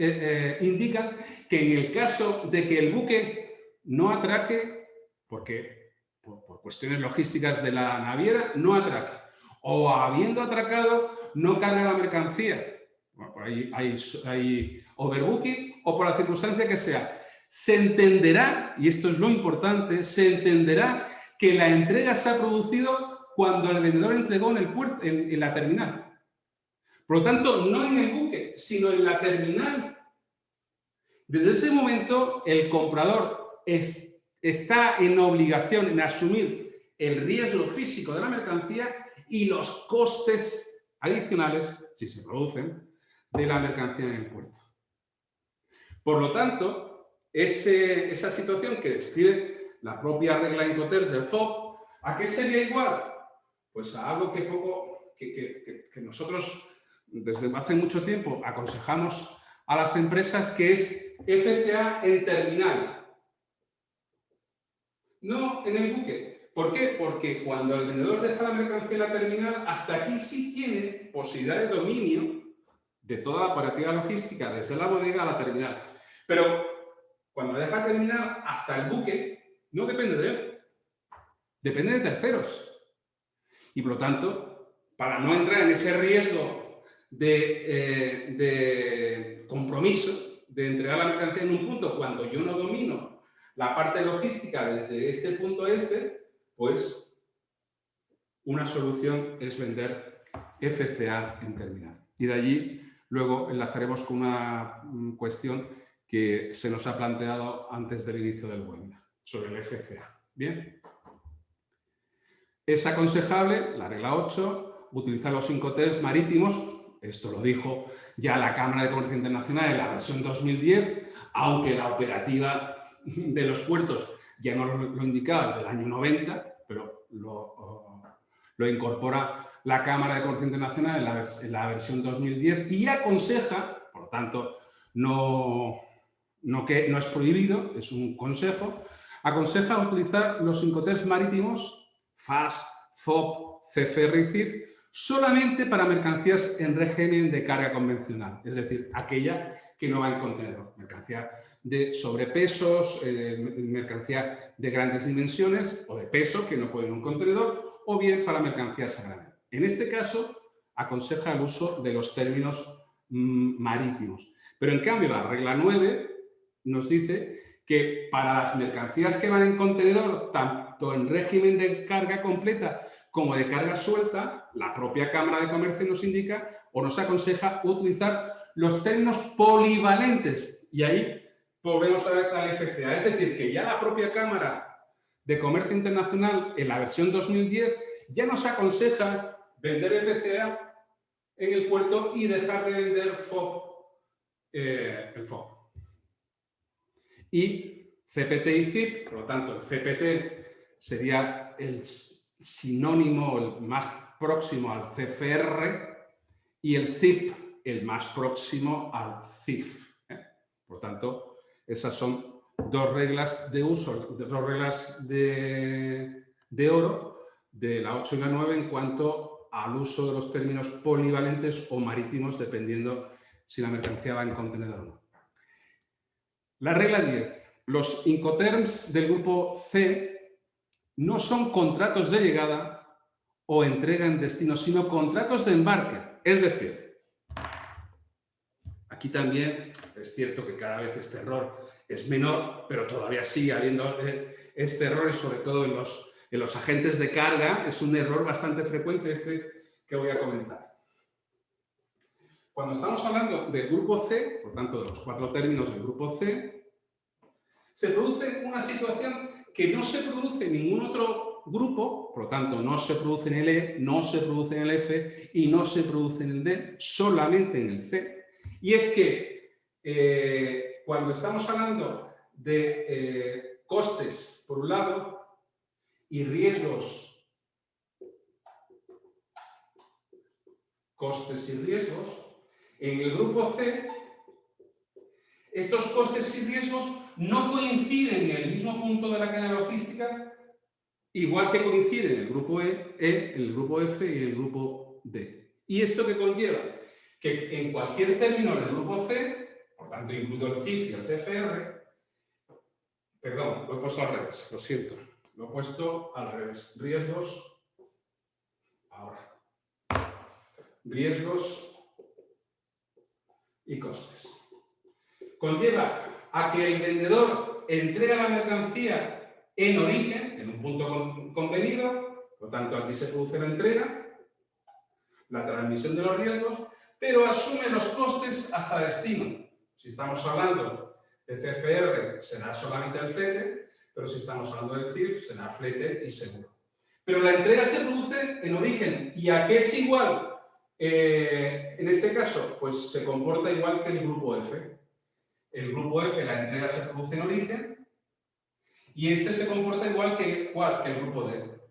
S3: indican que en el caso de que el buque no atraque, porque por cuestiones logísticas de la naviera, no atraque, o habiendo atracado, no carga la mercancía, bueno, por ahí hay overbooking, o por la circunstancia que sea, se entenderá, y esto es lo importante, se entenderá que la entrega se ha producido cuando el vendedor entregó en el puerto, en la terminal. Por lo tanto, no en el buque, sino en la terminal. Desde ese momento, el comprador está en obligación en asumir el riesgo físico de la mercancía y los costes adicionales, si se producen, de la mercancía en el puerto. Por lo tanto, esa situación que describe la propia regla Incoterms del FOB, ¿a qué sería igual? Pues a algo que nosotros desde hace mucho tiempo aconsejamos a las empresas, que es FCA en terminal, no en el buque. ¿Por qué? Porque cuando el vendedor deja la mercancía en la terminal, hasta aquí sí tiene posibilidad de dominio de toda la operativa logística, desde la bodega a la terminal. Pero cuando la deja terminal, hasta el buque no depende de él, depende de terceros. Y por lo tanto, para no entrar en ese riesgo de compromiso de entregar la mercancía en un punto cuando yo no domino la parte logística desde este punto pues una solución es vender FCA en terminal. Y de allí luego enlazaremos con una cuestión que se nos ha planteado antes del inicio del webinar, sobre el FCA. ¿Bien? Es aconsejable, la regla 8, utilizar los Incoterms marítimos. Esto lo dijo ya la Cámara de Comercio Internacional en la versión 2010, aunque la operativa de los puertos ya no lo indicaba desde el año 90, pero lo incorpora la Cámara de Comercio Internacional en la versión 2010 y aconseja, por lo tanto, no es prohibido, es un consejo, aconseja utilizar los Incoterms marítimos FAS, FOB, CFR y CIF solamente para mercancías en régimen de carga convencional, es decir, aquella que no va en contenedor, mercancía de sobrepesos, mercancía de grandes dimensiones o de peso que no puede en un contenedor, o bien para mercancías a granel. En este caso, aconseja el uso de los términos marítimos. Pero en cambio, la regla 9 nos dice que para las mercancías que van en contenedor, tanto en régimen de carga completa como de carga suelta, la propia Cámara de Comercio nos indica o nos aconseja utilizar los términos polivalentes. Y ahí volvemos a vez al FCA. Es decir, que ya la propia Cámara de Comercio Internacional, en la versión 2010, ya nos aconseja vender FCA en el puerto y dejar de vender FOB, el FOB. Y CPT y CIP, por lo tanto, el CPT sería el sinónimo, el más próximo al CFR, y el CIP, el más próximo al CIF. Por tanto, esas son dos reglas de uso, dos reglas de oro de la 8 y la 9 en cuanto al uso de los términos polivalentes o marítimos, dependiendo si la mercancía va en contenedor o no. La regla 10. Los Incoterms del grupo C no son contratos de llegada o entrega en destino, sino contratos de embarque. Es decir, aquí también es cierto que cada vez este error es menor, pero todavía sigue habiendo este error, y sobre todo en los agentes de carga es un error bastante frecuente este que voy a comentar. Cuando estamos hablando del grupo C, por tanto de los 4 términos del grupo C, se produce una situación que no se produce en ningún otro grupo, por lo tanto no se produce en el E, no se produce en el F y no se produce en el D, solamente en el C. Y es que cuando estamos hablando de costes, por un lado, y riesgos, costes y riesgos, en el grupo C, estos costes y riesgos no coinciden en el mismo punto de la cadena logística, igual que coinciden en el grupo E, el grupo F y el grupo D. ¿Y esto qué conlleva? Que en cualquier término del grupo C, por tanto incluido el CIF y el CFR, perdón, lo he puesto al revés, lo siento, lo he puesto al revés. Riesgos, ahora, riesgos y costes. Conlleva a que el vendedor entrega la mercancía en origen, en un punto convenido, por lo tanto aquí se produce la entrega, la transmisión de los riesgos, pero asume los costes hasta destino. Si estamos hablando de CFR, será solamente el flete, pero si estamos hablando del CIF, será flete y seguro. Pero la entrega se produce en origen. ¿Y a qué es igual? En este caso, pues se comporta igual que el grupo F. El grupo F, la entrega se produce en origen, y este se comporta igual que el grupo D.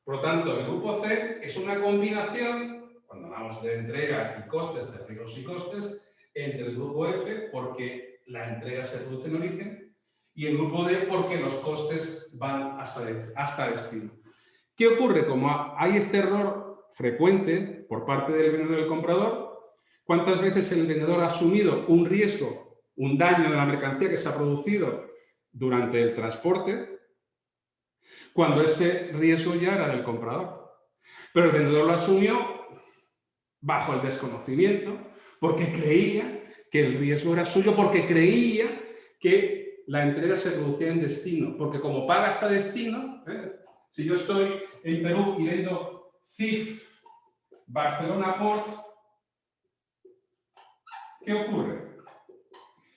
S3: Por lo tanto, el grupo C es una combinación, cuando hablamos de entrega y costes, de riesgos y costes, entre el grupo F, porque la entrega se produce en origen, y el grupo D, porque los costes van hasta destino. ¿Qué ocurre? Como hay este error frecuente por parte del vendedor y del comprador, ¿cuántas veces el vendedor ha asumido un riesgo, un daño de la mercancía que se ha producido durante el transporte, cuando ese riesgo ya era del comprador? Pero el vendedor lo asumió bajo el desconocimiento, porque creía que el riesgo era suyo, porque creía que la entrega se producía en destino, porque como pagas a destino, si yo estoy en Perú y vendo CIF Barcelona Port, ¿qué ocurre?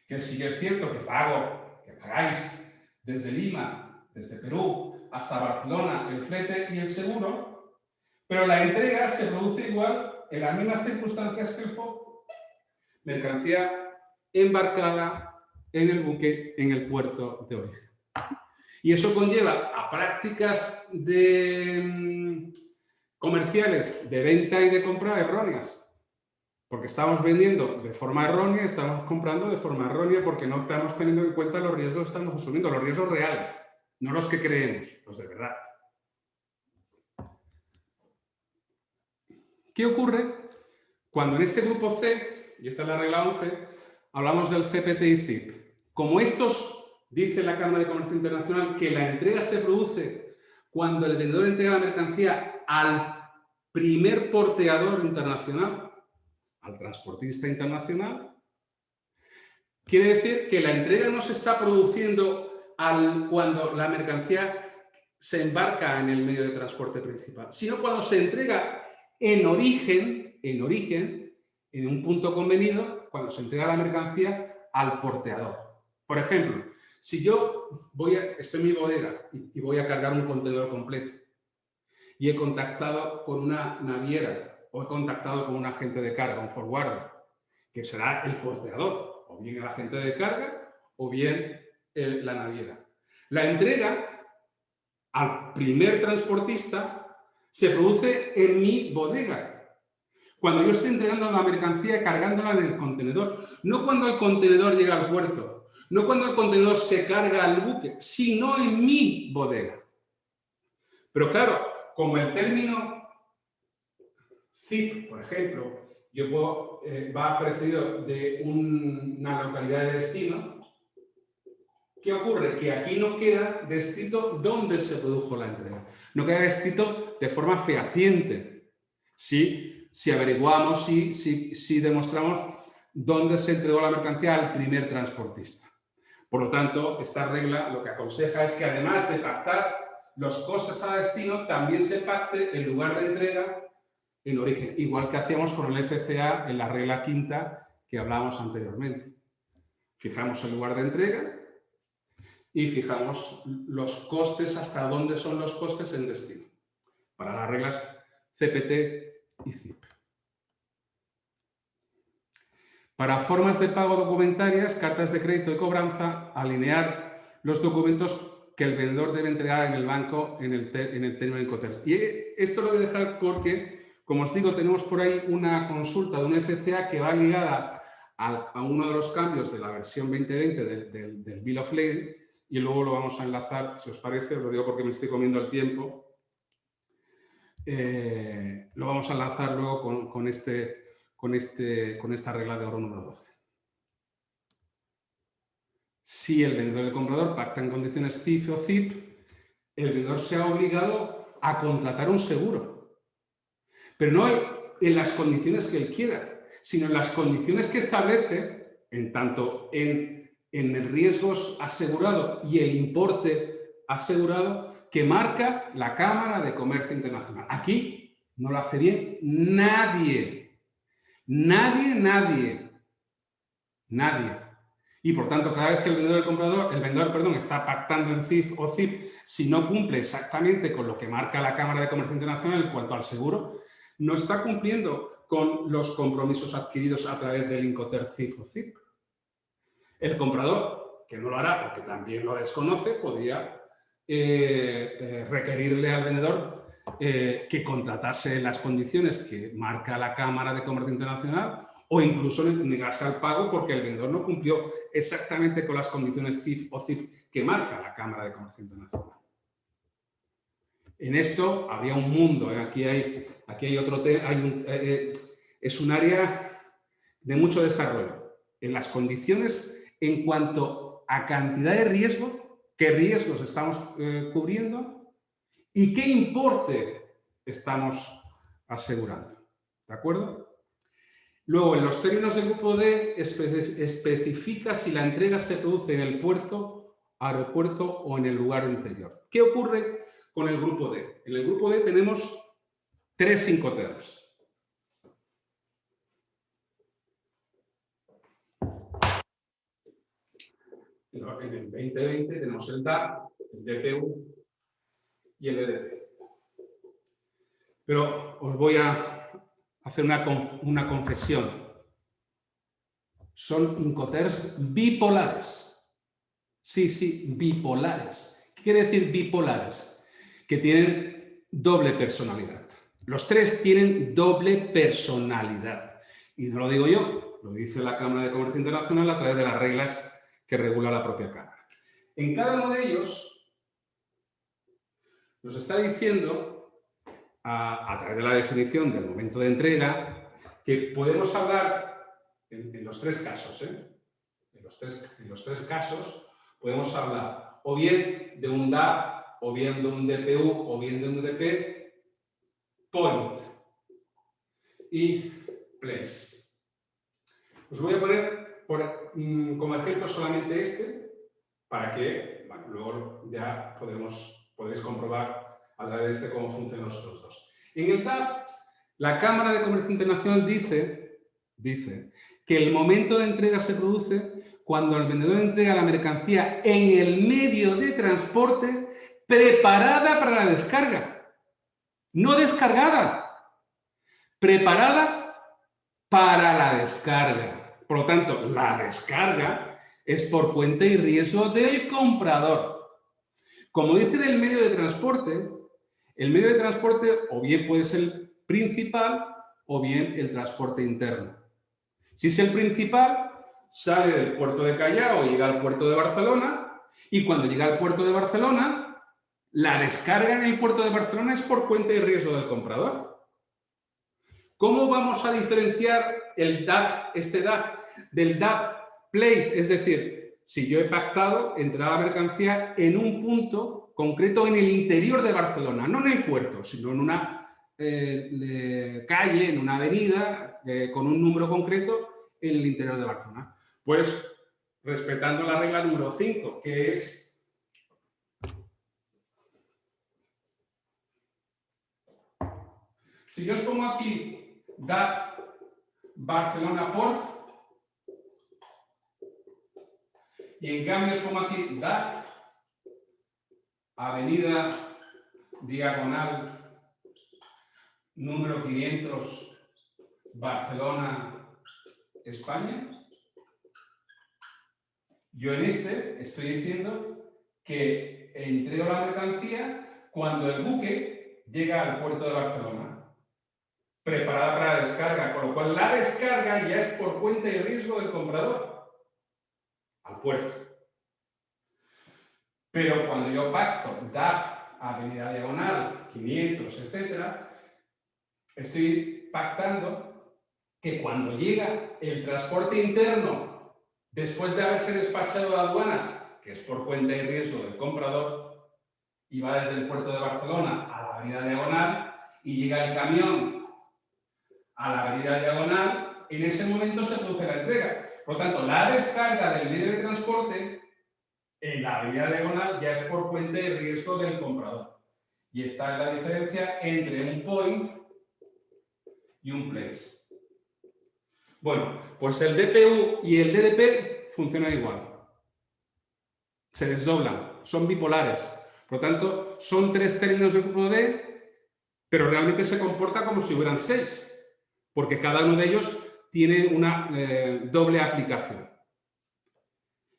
S3: Que sí es cierto que pagáis desde Lima, desde Perú, hasta Barcelona el flete y el seguro, pero la entrega se produce igual en las mismas circunstancias que el FOB. Mercancía embarcada en el buque en el puerto de origen. Y eso conlleva a prácticas comerciales de venta y de compra erróneas. Porque estamos vendiendo de forma errónea, estamos comprando de forma errónea porque no estamos teniendo en cuenta los riesgos que estamos asumiendo, los riesgos reales, no los que creemos, los de verdad. ¿Qué ocurre cuando en este grupo C, y esta es la regla 11, hablamos del CPT y CIP? Como estos, dice la Cámara de Comercio Internacional, que la entrega se produce cuando el vendedor entrega la mercancía al primer porteador internacional, al transportista internacional, quiere decir que la entrega no se está produciendo cuando la mercancía se embarca en el medio de transporte principal, sino cuando se entrega en origen, en un punto convenido, cuando se entrega la mercancía al porteador. Por ejemplo, si yo estoy en mi bodega y voy a cargar un contenedor completo y he contactado con una naviera o he contactado con un agente de carga, un forwarder, que será el porteador, o bien el agente de carga o bien la naviera. La entrega al primer transportista se produce en mi bodega. Cuando yo estoy entregando la mercancía y cargándola en el contenedor, no cuando el contenedor llega al puerto, no cuando el contenedor se carga al buque, sino en mi bodega. Pero claro, como el término ZIP, por ejemplo, va precedido de una localidad de destino, ¿qué ocurre? Que aquí no queda descrito dónde se produjo la entrega. No queda descrito de forma fehaciente. Si averiguamos, si demostramos dónde se entregó la mercancía al primer transportista. Por lo tanto, esta regla lo que aconseja es que además de pactar los costes a destino, también se pacte el lugar de entrega en origen, igual que hacíamos con el FCA en la regla quinta que hablábamos anteriormente. Fijamos el lugar de entrega y fijamos los costes, hasta dónde son los costes en destino, para las reglas CPT y ZIP. Para formas de pago documentarias, cartas de crédito y cobranza, alinear los documentos que el vendedor debe entregar en el banco en el término de Incoterms. Y esto lo voy a dejar porque, como os digo, tenemos por ahí una consulta de un FCA que va ligada a uno de los cambios de la versión 2020 del Bill of Lading, y luego lo vamos a enlazar, si os parece, os lo digo porque me estoy comiendo el tiempo, lo vamos a enlazar luego con esta regla de oro número 12. Si el vendedor y el comprador pactan condiciones CIF o ZIP, el vendedor se ha obligado a contratar un seguro. Pero no en las condiciones que él quiera, sino en las condiciones que establece, en tanto en el riesgos asegurado y el importe asegurado que marca la Cámara de Comercio Internacional. Aquí no lo hace bien nadie. Nadie. Y por tanto, cada vez que el vendedor está pactando en CIF o ZIP, si no cumple exactamente con lo que marca la Cámara de Comercio Internacional en cuanto al seguro, no está cumpliendo con los compromisos adquiridos a través del Incoterms CIF o ZIP. El comprador, que no lo hará porque también lo desconoce, podría requerirle al vendedor que contratase las condiciones que marca la Cámara de Comercio Internacional, o incluso negarse al pago porque el vendedor no cumplió exactamente con las condiciones CIF o ZIP que marca la Cámara de Comercio Internacional. En esto había un mundo, aquí hay otro tema, es un área de mucho desarrollo. En las condiciones en cuanto a cantidad de riesgo, qué riesgos estamos cubriendo y qué importe estamos asegurando. ¿De acuerdo? Luego, en los términos del grupo D, especifica si la entrega se produce en el puerto, aeropuerto o en el lugar interior. ¿Qué ocurre con el grupo D? En el grupo D tenemos 3 Incoterms. En el 2020 tenemos el DAP, el DPU y el EDP. Pero os voy a hacer una confesión. Son Incoterms bipolares. Sí, bipolares. ¿Qué quiere decir bipolares? Que tienen doble personalidad. Los 3 tienen doble personalidad. Y no lo digo yo, lo dice la Cámara de Comercio Internacional a través de las reglas que regula la propia Cámara. En cada uno de ellos nos está diciendo, a través de la definición del momento de entrega, que podemos hablar en los 3 casos, en los tres casos podemos hablar o bien de un DAP, o bien de un DPU, o bien de un EDP, point y place. Os voy a poner como ejemplo solamente este, para que luego ya podréis comprobar a través de este cómo funcionan los otros dos. En el DAP, la Cámara de Comercio Internacional dice que el momento de entrega se produce cuando el vendedor entrega la mercancía en el medio de transporte preparada para la descarga. No descargada, preparada para la descarga. Por lo tanto, la descarga es por cuenta y riesgo del comprador. Como dice del medio de transporte, el medio de transporte o bien puede ser el principal o bien el transporte interno. Si es el principal, sale del puerto de Callao y llega al puerto de Barcelona, y cuando llega al puerto de Barcelona, la descarga en el puerto de Barcelona es por cuenta y riesgo del comprador. ¿Cómo vamos a diferenciar el DAP, este DAP, del DAP place? Es decir, si yo he pactado entregar la mercancía en un punto concreto en el interior de Barcelona, no en el puerto, sino en una calle, en una avenida, con un número concreto en el interior de Barcelona. Pues respetando la regla número 5, que es si yo os pongo aquí DAP Barcelona Port y en cambio os pongo aquí DAP Avenida Diagonal número 500 Barcelona, España, yo en este estoy diciendo que entrego la mercancía cuando el buque llega al puerto de Barcelona, preparada para la descarga, con lo cual la descarga ya es por cuenta y riesgo del comprador al puerto. Pero cuando yo pacto DAP, Avenida Diagonal, 500, etcétera, estoy pactando que cuando llega el transporte interno, después de haberse despachado a aduanas, que es por cuenta y riesgo del comprador, y va desde el puerto de Barcelona a la Avenida Diagonal, y llega el camión a la Avenida Diagonal, en ese momento se produce la entrega. Por lo tanto, la descarga del medio de transporte en la Avenida Diagonal ya es por cuenta y riesgo del comprador. Y esta es la diferencia entre un point y un place. Bueno, pues el DPU y el DDP funcionan igual. Se desdoblan, son bipolares. Por lo tanto, son 3 términos del grupo D, pero realmente se comporta como si hubieran 6, porque cada uno de ellos tiene una doble aplicación.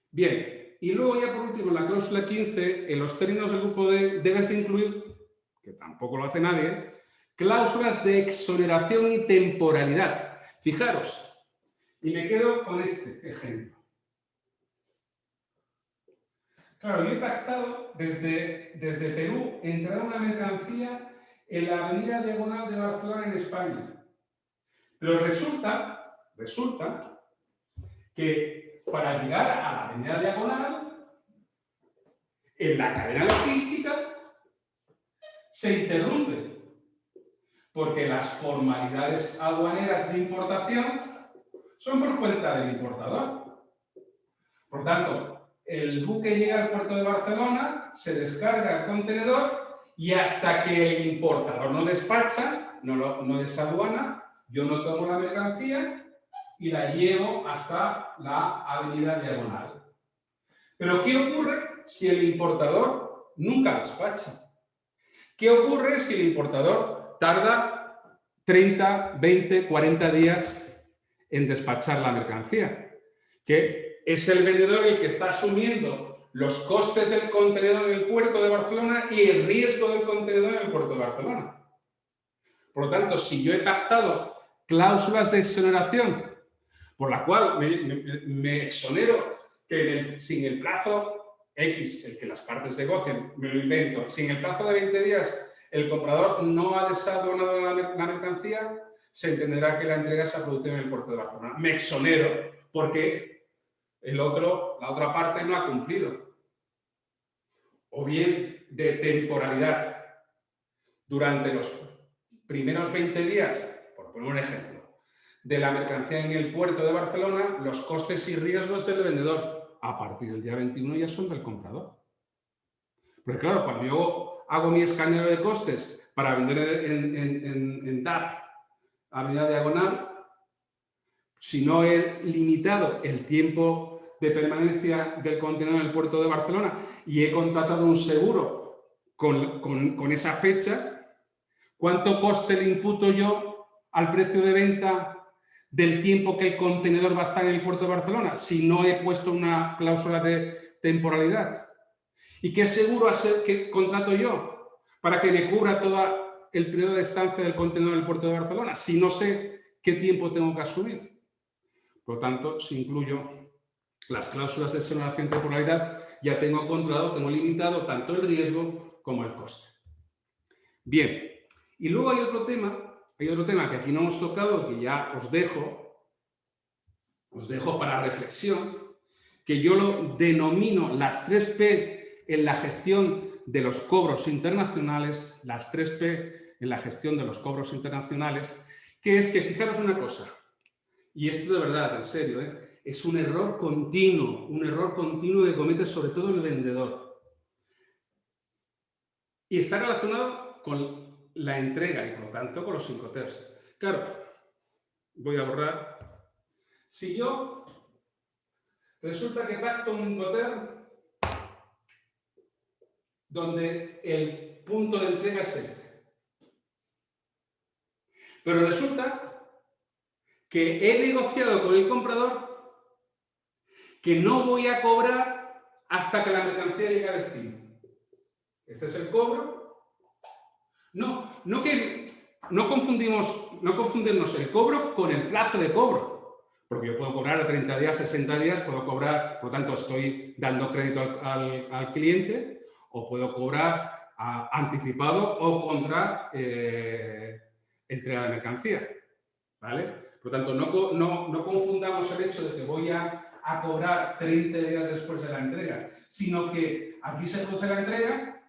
S3: Bien, y luego ya por último, en la cláusula 15, en los términos del grupo D debes de incluir, que tampoco lo hace nadie, cláusulas de exoneración y temporalidad. Fijaros, y me quedo con este ejemplo. Claro, yo he pactado desde Perú entrar una mercancía en la Avenida Diagonal de Barcelona en España. Pero resulta que para llegar a la Avenida Diagonal, en la cadena logística, se interrumpe. Porque las formalidades aduaneras de importación son por cuenta del importador. Por tanto, el buque llega al puerto de Barcelona, se descarga el contenedor y hasta que el importador no despacha, no desaduana, yo no tomo la mercancía y la llevo hasta la Avenida Diagonal. Pero ¿qué ocurre si el importador nunca despacha? ¿Qué ocurre si el importador tarda 30, 20, 40 días en despachar la mercancía? Que es el vendedor el que está asumiendo los costes del contenedor en el puerto de Barcelona y el riesgo del contenedor en el puerto de Barcelona. Por lo tanto, si yo he pactado cláusulas de exoneración por la cual me exonero que sin el plazo X, el que las partes negocien, me lo invento, si en el plazo de 20 días el comprador no ha desaduanado la mercancía, se entenderá que la entrega se ha producido en el puerto de Barcelona. Me exonero porque la otra parte no ha cumplido. O bien de temporalidad. Durante los primeros 20 días, por poner un ejemplo, de la mercancía en el puerto de Barcelona, los costes y riesgos del vendedor. A partir del día 21 ya son del comprador. Porque claro, cuando yo hago mi escaneo de costes para vender en DAP, Avenida Diagonal, si no he limitado el tiempo de permanencia del contenedor en el puerto de Barcelona y he contratado un seguro con esa fecha, ¿cuánto coste le imputo yo al precio de venta del tiempo que el contenedor va a estar en el puerto de Barcelona si no he puesto una cláusula de temporalidad? ¿Y qué seguro que contrato yo para que me cubra todo el periodo de estancia del contenedor en el puerto de Barcelona si no sé qué tiempo tengo que asumir? Por lo tanto, si incluyo las cláusulas de exoneración y temporalidad, ya tengo controlado, tengo limitado tanto el riesgo como el coste. Bien, y luego hay otro tema que aquí no hemos tocado, que ya os dejo para reflexión, que yo lo denomino las 3P en la gestión de los cobros internacionales, las 3P en la gestión de los cobros internacionales, que es que, fijaros una cosa, y esto de verdad, en serio, es un error continuo que comete sobre todo el vendedor. Y está relacionado con la entrega y, por lo tanto, con los Incoterms. Claro, voy a borrar. Si yo resulta que pacto un Incoterm donde el punto de entrega es este. Pero resulta que he negociado con el comprador que no voy a cobrar hasta que la mercancía llegue a destino. Este es el cobro. No confundirnos el cobro con el plazo de cobro. Porque yo puedo cobrar a 30 días, 60 días, puedo cobrar, por lo tanto estoy dando crédito al cliente, o puedo cobrar anticipado o contra entrega de mercancía. ¿Vale? Por lo tanto, no confundamos el hecho de que voy a cobrar 30 días después de la entrega, sino que aquí se produce la entrega,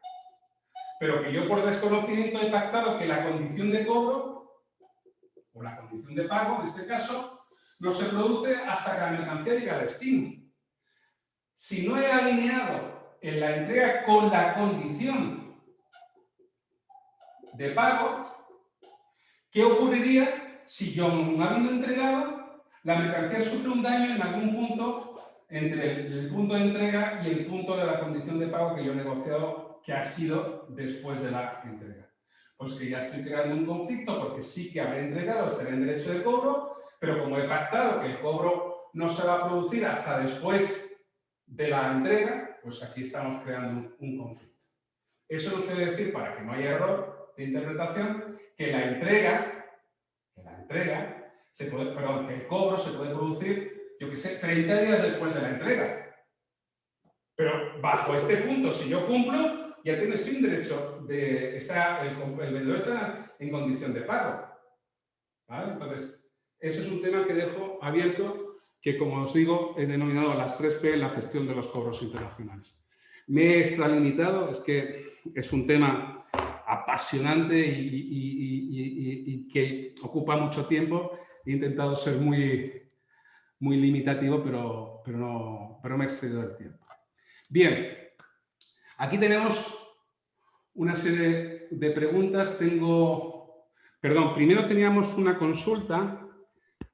S3: pero que yo por desconocimiento he pactado que la condición de cobro, o la condición de pago, en este caso, no se produce hasta que la mercancía llegue al destino. Si no he alineado en la entrega con la condición de pago, ¿qué ocurriría si yo, no habiendo entregado, la mercancía sufre un daño en algún punto entre el punto de entrega y el punto de la condición de pago que yo he negociado, que ha sido después de la entrega? Pues que ya estoy creando un conflicto, porque sí que habré entregado, estaré en derecho de cobro, pero como he pactado que el cobro no se va a producir hasta después de la entrega, pues aquí estamos creando un conflicto. Eso no quiere decir, para que no haya error de interpretación, que la entrega, que el cobro se puede producir, yo que sé, 30 días después de la entrega. Pero bajo este punto, si yo cumplo, ya estoy en derecho de el vendedor está en condición de pago. ¿Vale? Entonces, ese es un tema que dejo abierto, que, como os digo, he denominado las 3P en la gestión de los cobros internacionales. Me he extralimitado, es que es un tema apasionante y que ocupa mucho tiempo. He intentado ser muy limitativo, pero me he excedido del tiempo. Bien, aquí tenemos una serie de preguntas. Primero teníamos una consulta,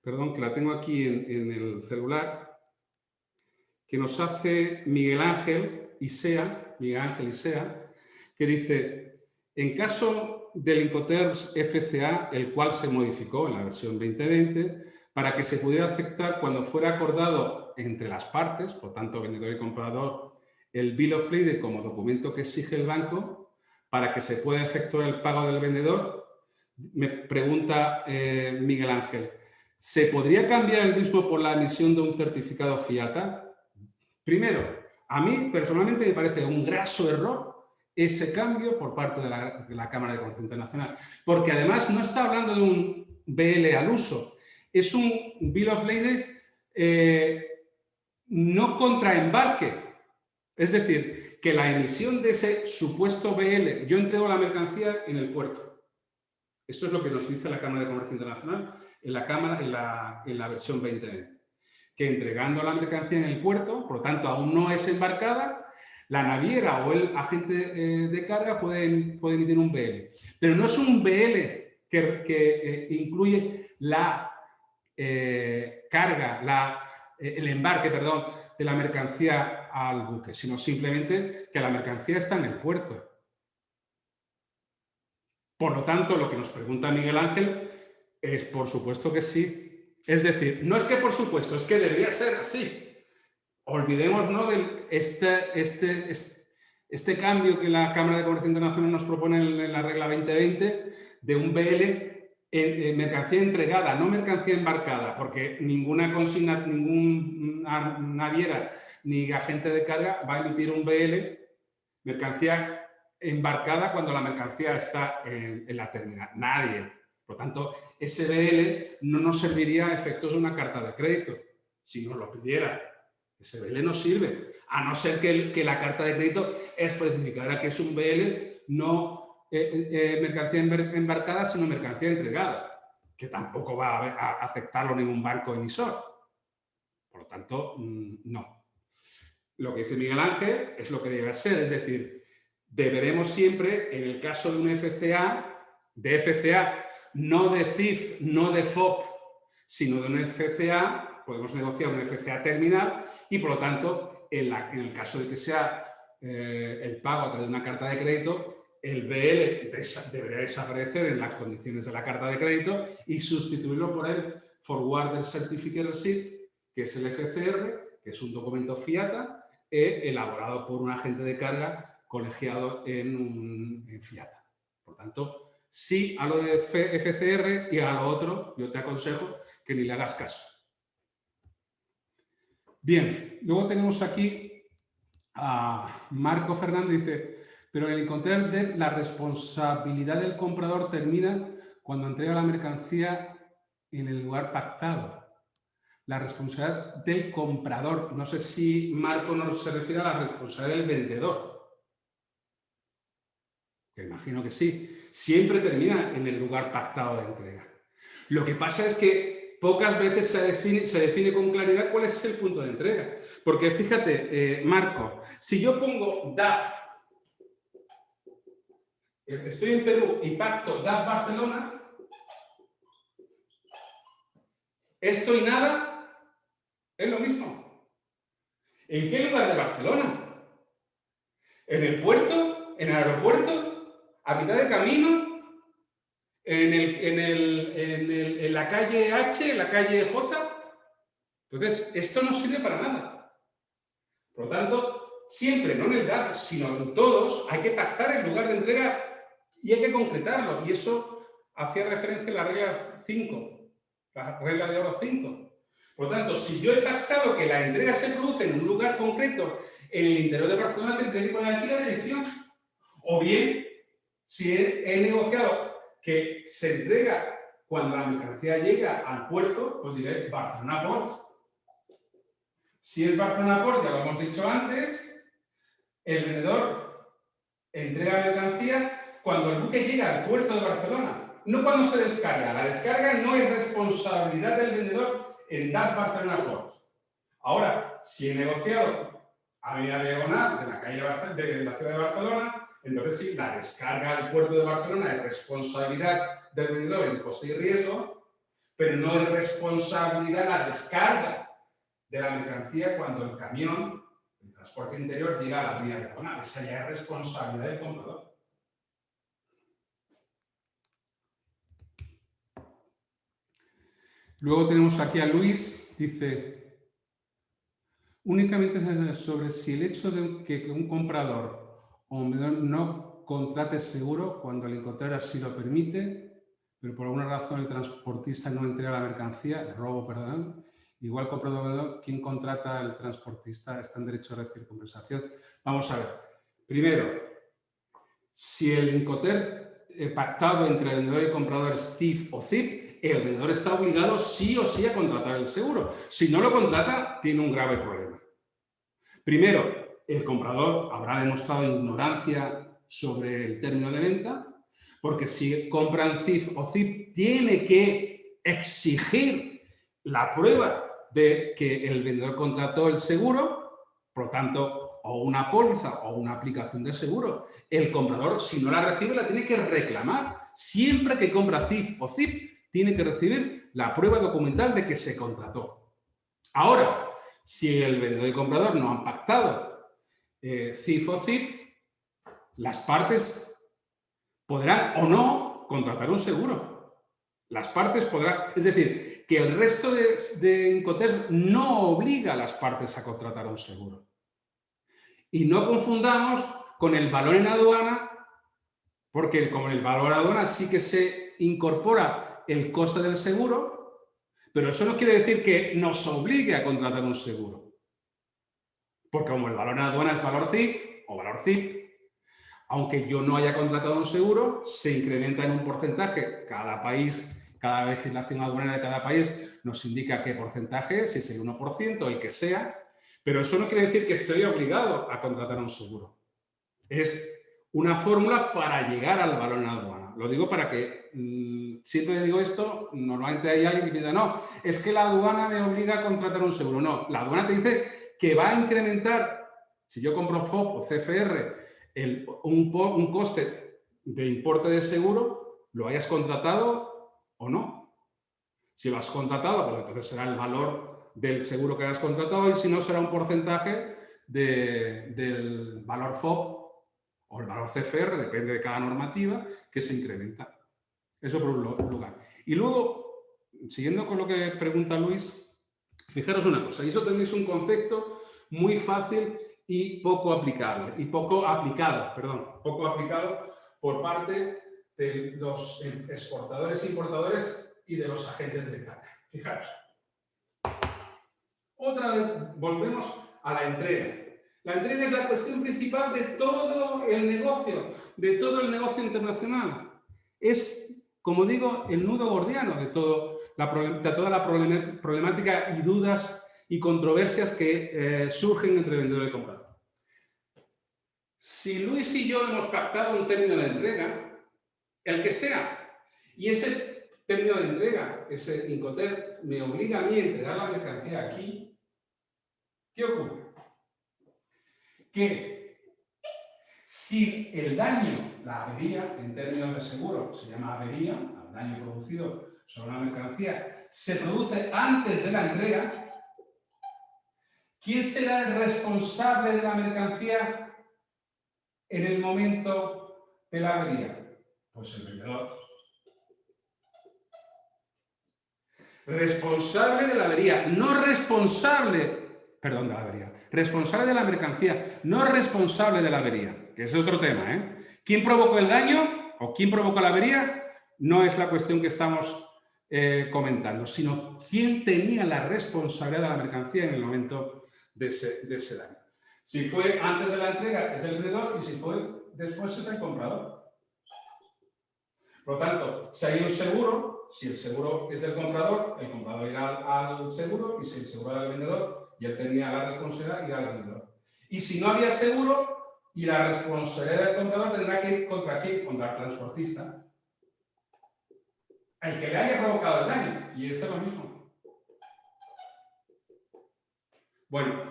S3: que la tengo aquí en el celular, que nos hace Miguel Ángel Isea, que dice: en caso del Incoterms FCA, el cual se modificó en la versión 2020, para que se pudiera aceptar cuando fuera acordado entre las partes, por tanto vendedor y comprador, el Bill of Lading como documento que exige el banco, para que se pueda efectuar el pago del vendedor, me pregunta Miguel Ángel, ¿se podría cambiar el mismo por la emisión de un certificado FIATA? Primero, a mí personalmente me parece un graso error ese cambio por parte de la Cámara de Comercio Internacional, porque además no está hablando de un BL al uso, es un Bill of Lading no contra embarque. Es decir, que la emisión de ese supuesto BL, yo entrego la mercancía en el puerto. Esto es lo que nos dice la Cámara de Comercio Internacional en la versión 2020. Que entregando la mercancía en el puerto, por lo tanto aún no es embarcada, la naviera o el agente de carga puede emitir un BL. Pero no es un BL que incluye carga, el embarque, perdón, de la mercancía al buque, sino simplemente que la mercancía está en el puerto. Por lo tanto, lo que nos pregunta Miguel Ángel es, por supuesto que sí. Es decir, no es que por supuesto, es que debería ser así. Olvidémonos de este cambio que la Cámara de Comercio Internacional nos propone en la regla 2020 de un BL en mercancía entregada, no mercancía embarcada, porque ninguna consigna, ninguna naviera ni agente de carga va a emitir un BL mercancía embarcada cuando la mercancía está en la terminal. Nadie. Por lo tanto, ese BL no nos serviría a efectos de una carta de crédito, si nos lo pidiera. Ese BL no sirve, a no ser que la carta de crédito especificara que es un BL no mercancía embarcada, sino mercancía entregada, que tampoco va a aceptarlo ningún banco emisor. Por lo tanto, no. Lo que dice Miguel Ángel es lo que debe ser, es decir, deberemos siempre, en el caso de un FCA, no de CIF, no de FOB, sino de un FCA, podemos negociar un FCA terminal y, por lo tanto, en el caso de que sea el pago a través de una carta de crédito, el BL debería desaparecer en las condiciones de la carta de crédito y sustituirlo por el Forwarder Certificate Receipt, que es el FCR, que es un documento FIATA elaborado por un agente de carga colegiado en FIATA. Por tanto, sí a lo de FCR y a lo otro yo te aconsejo que ni le hagas caso. Bien, luego tenemos aquí a Marco Fernández, dice, pero en el Incoterm la responsabilidad del comprador termina cuando entrega la mercancía en el lugar pactado. La responsabilidad del comprador, no sé si Marco se refiere a la responsabilidad del vendedor. Que imagino que sí. Siempre termina en el lugar pactado de entrega. Lo que pasa es que pocas veces se define con claridad cuál es el punto de entrega. Porque fíjate, Marco, si yo pongo DAP, estoy en Perú y pacto DAP Barcelona, esto y nada es lo mismo. ¿En qué lugar de Barcelona? ¿En el puerto? ¿En el aeropuerto? ¿A mitad de camino? ¿En la calle H? ¿En la calle J? Entonces, esto no sirve para nada. Por lo tanto, siempre, no en el DAP, sino en todos, hay que pactar el lugar de entrega y hay que concretarlo. Y eso hacía referencia a la regla 5, la regla de oro 5. Por lo tanto, si yo he pactado que la entrega se produce en un lugar concreto en el interior de Barcelona, tendré que poner aquí la dirección. O bien, si he negociado que se entrega cuando la mercancía llega al puerto, pues diré Barcelona Port. Si es Barcelona Port, ya lo hemos dicho antes, el vendedor entrega la mercancía cuando el buque llega al puerto de Barcelona, no cuando se descarga. La descarga no es responsabilidad del vendedor en DAP Barcelona Port. Ahora, si he negociado Avenida Diagonal de la calle de la ciudad de Barcelona, entonces sí, la descarga al puerto de Barcelona es responsabilidad del vendedor en coste y riesgo, pero no es responsabilidad la descarga de la mercancía cuando el camión, el transporte interior, llega a la avenida Diagonal. Esa ya es responsabilidad del comprador. Luego tenemos aquí a Luis, dice, únicamente sobre si el hecho de que un comprador o un vendedor no contrate seguro cuando el Incoterm así lo permite, pero por alguna razón el transportista no entrega la mercancía, robo, perdón, igual comprador o vendedor, ¿quién contrata al transportista? Está en derecho a recibir compensación. Vamos a ver. Primero, si el Incoterm pactado entre el vendedor y el comprador es CIF o CIP, el vendedor está obligado sí o sí a contratar el seguro. Si no lo contrata, tiene un grave problema. Primero, el comprador habrá demostrado ignorancia sobre el término de venta, porque si compran CIF o CIP, tiene que exigir la prueba de que el vendedor contrató el seguro, por lo tanto, o una póliza o una aplicación de seguro. El comprador, si no la recibe, la tiene que reclamar. Siempre que compra CIF o CIP, tiene que recibir la prueba documental de que se contrató. Ahora, si el vendedor y el comprador no han pactado CIF o CIP, las partes podrán o no contratar un seguro. Las partes podrán, es decir, que el resto de Incoterms no obliga a las partes a contratar un seguro. Y no confundamos con el valor en aduana, porque como en el valor en aduana sí que se incorpora el coste del seguro, pero eso no quiere decir que nos obligue a contratar un seguro. Porque como el valor en aduana es valor CIF o valor CIP, aunque yo no haya contratado un seguro, se incrementa en un porcentaje. Cada país, cada legislación aduanera de cada país nos indica qué porcentaje es, si es el 1%, el que sea, pero eso no quiere decir que estoy obligado a contratar un seguro. Es una fórmula para llegar al valor en aduana. Lo digo para que, siempre digo esto, normalmente hay alguien que me dice, no, es que la aduana me obliga a contratar un seguro. No, la aduana te dice que va a incrementar, si yo compro FOB o CFR, un coste de importe de seguro, lo hayas contratado o no. Si lo has contratado, pues entonces será el valor del seguro que hayas contratado y si no, será un porcentaje del valor FOB o el valor CFR, depende de cada normativa, que se incrementa. Eso por un lugar. Y luego, siguiendo con lo que pregunta Luis, fijaros una cosa, y eso tenéis un concepto muy fácil y poco aplicado por parte de los exportadores e importadores y de los agentes de carga. Fijaros. Otra vez, volvemos a la entrega. La entrega es la cuestión principal de todo el negocio internacional. Es, como digo, el nudo gordiano de toda la problemática y dudas y controversias que surgen entre vendedor y comprador. Si Luis y yo hemos pactado un término de entrega, el que sea, y ese término de entrega, ese Incoterm, me obliga a mí a entregar la mercancía aquí, ¿qué ocurre? Que si el daño, la avería, en términos de seguro, se llama avería, el daño producido sobre una mercancía, se produce antes de la entrega, ¿quién será el responsable de la mercancía en el momento de la avería? Pues el vendedor. Responsable de la avería, no responsable, perdón, de la avería, responsable de la mercancía, no responsable de la avería, que es otro tema, ¿eh? ¿Quién provocó el daño o quién provocó la avería? No es la cuestión que estamos comentando, sino quién tenía la responsabilidad de la mercancía en el momento de ese daño. Si fue antes de la entrega, es el vendedor, y si fue después, es el comprador. Por lo tanto, si hay un seguro, si el seguro es del comprador, el comprador irá al seguro, y si el seguro era del vendedor y él tenía la responsabilidad, irá al vendedor. Y si no había seguro y la responsabilidad del comprador, tendrá que ir contra quién, contra el transportista, el que le haya provocado el daño. Y esto es lo mismo. Bueno,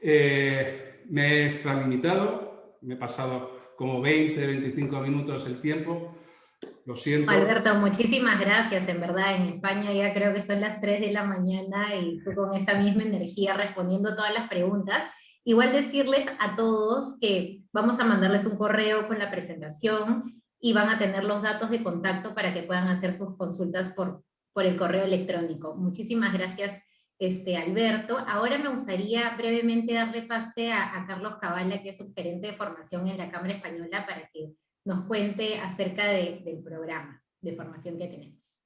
S3: me he extralimitado, me he pasado como 20-25 minutos el tiempo. Lo siento.
S1: Alberto, muchísimas gracias. En verdad, en España ya creo que son las 3 de la mañana y tú con esa misma energía respondiendo todas las preguntas. Igual decirles a todos que vamos a mandarles un correo con la presentación y van a tener los datos de contacto para que puedan hacer sus consultas por el correo electrónico. Muchísimas gracias, Alberto. Ahora me gustaría brevemente darle pase a Carlos Cabala, que es subgerente de formación en la Cámara Española, para que nos cuente acerca del programa de formación que tenemos.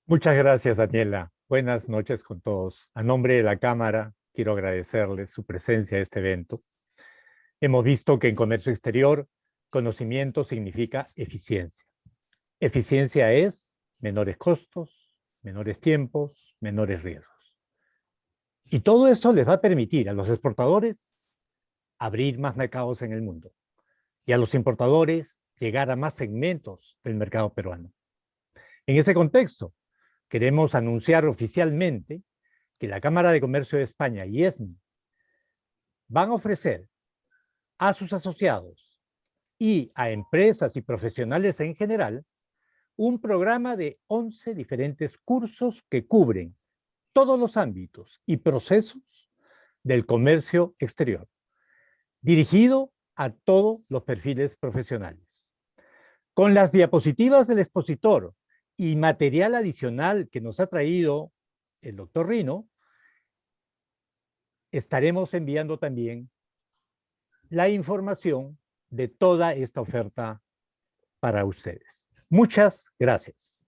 S4: Muchas gracias, Daniela. Buenas noches con todos. A nombre de la Cámara, quiero agradecerles su presencia a este evento. Hemos visto que en comercio exterior, conocimiento significa eficiencia. Eficiencia es menores costos, menores tiempos, menores riesgos. Y todo esto les va a permitir a los exportadores abrir más mercados en el mundo y a los importadores llegar a más segmentos del mercado peruano. En ese contexto, queremos anunciar oficialmente que la Cámara de Comercio de España y ESMI van a ofrecer a sus asociados y a empresas y profesionales en general un programa de 11 diferentes cursos que cubren todos los ámbitos y procesos del comercio exterior, dirigido a todos los perfiles profesionales. Con las diapositivas del expositor y material adicional que nos ha traído el doctor Rino, estaremos enviando también la información de toda esta oferta para ustedes. Muchas gracias.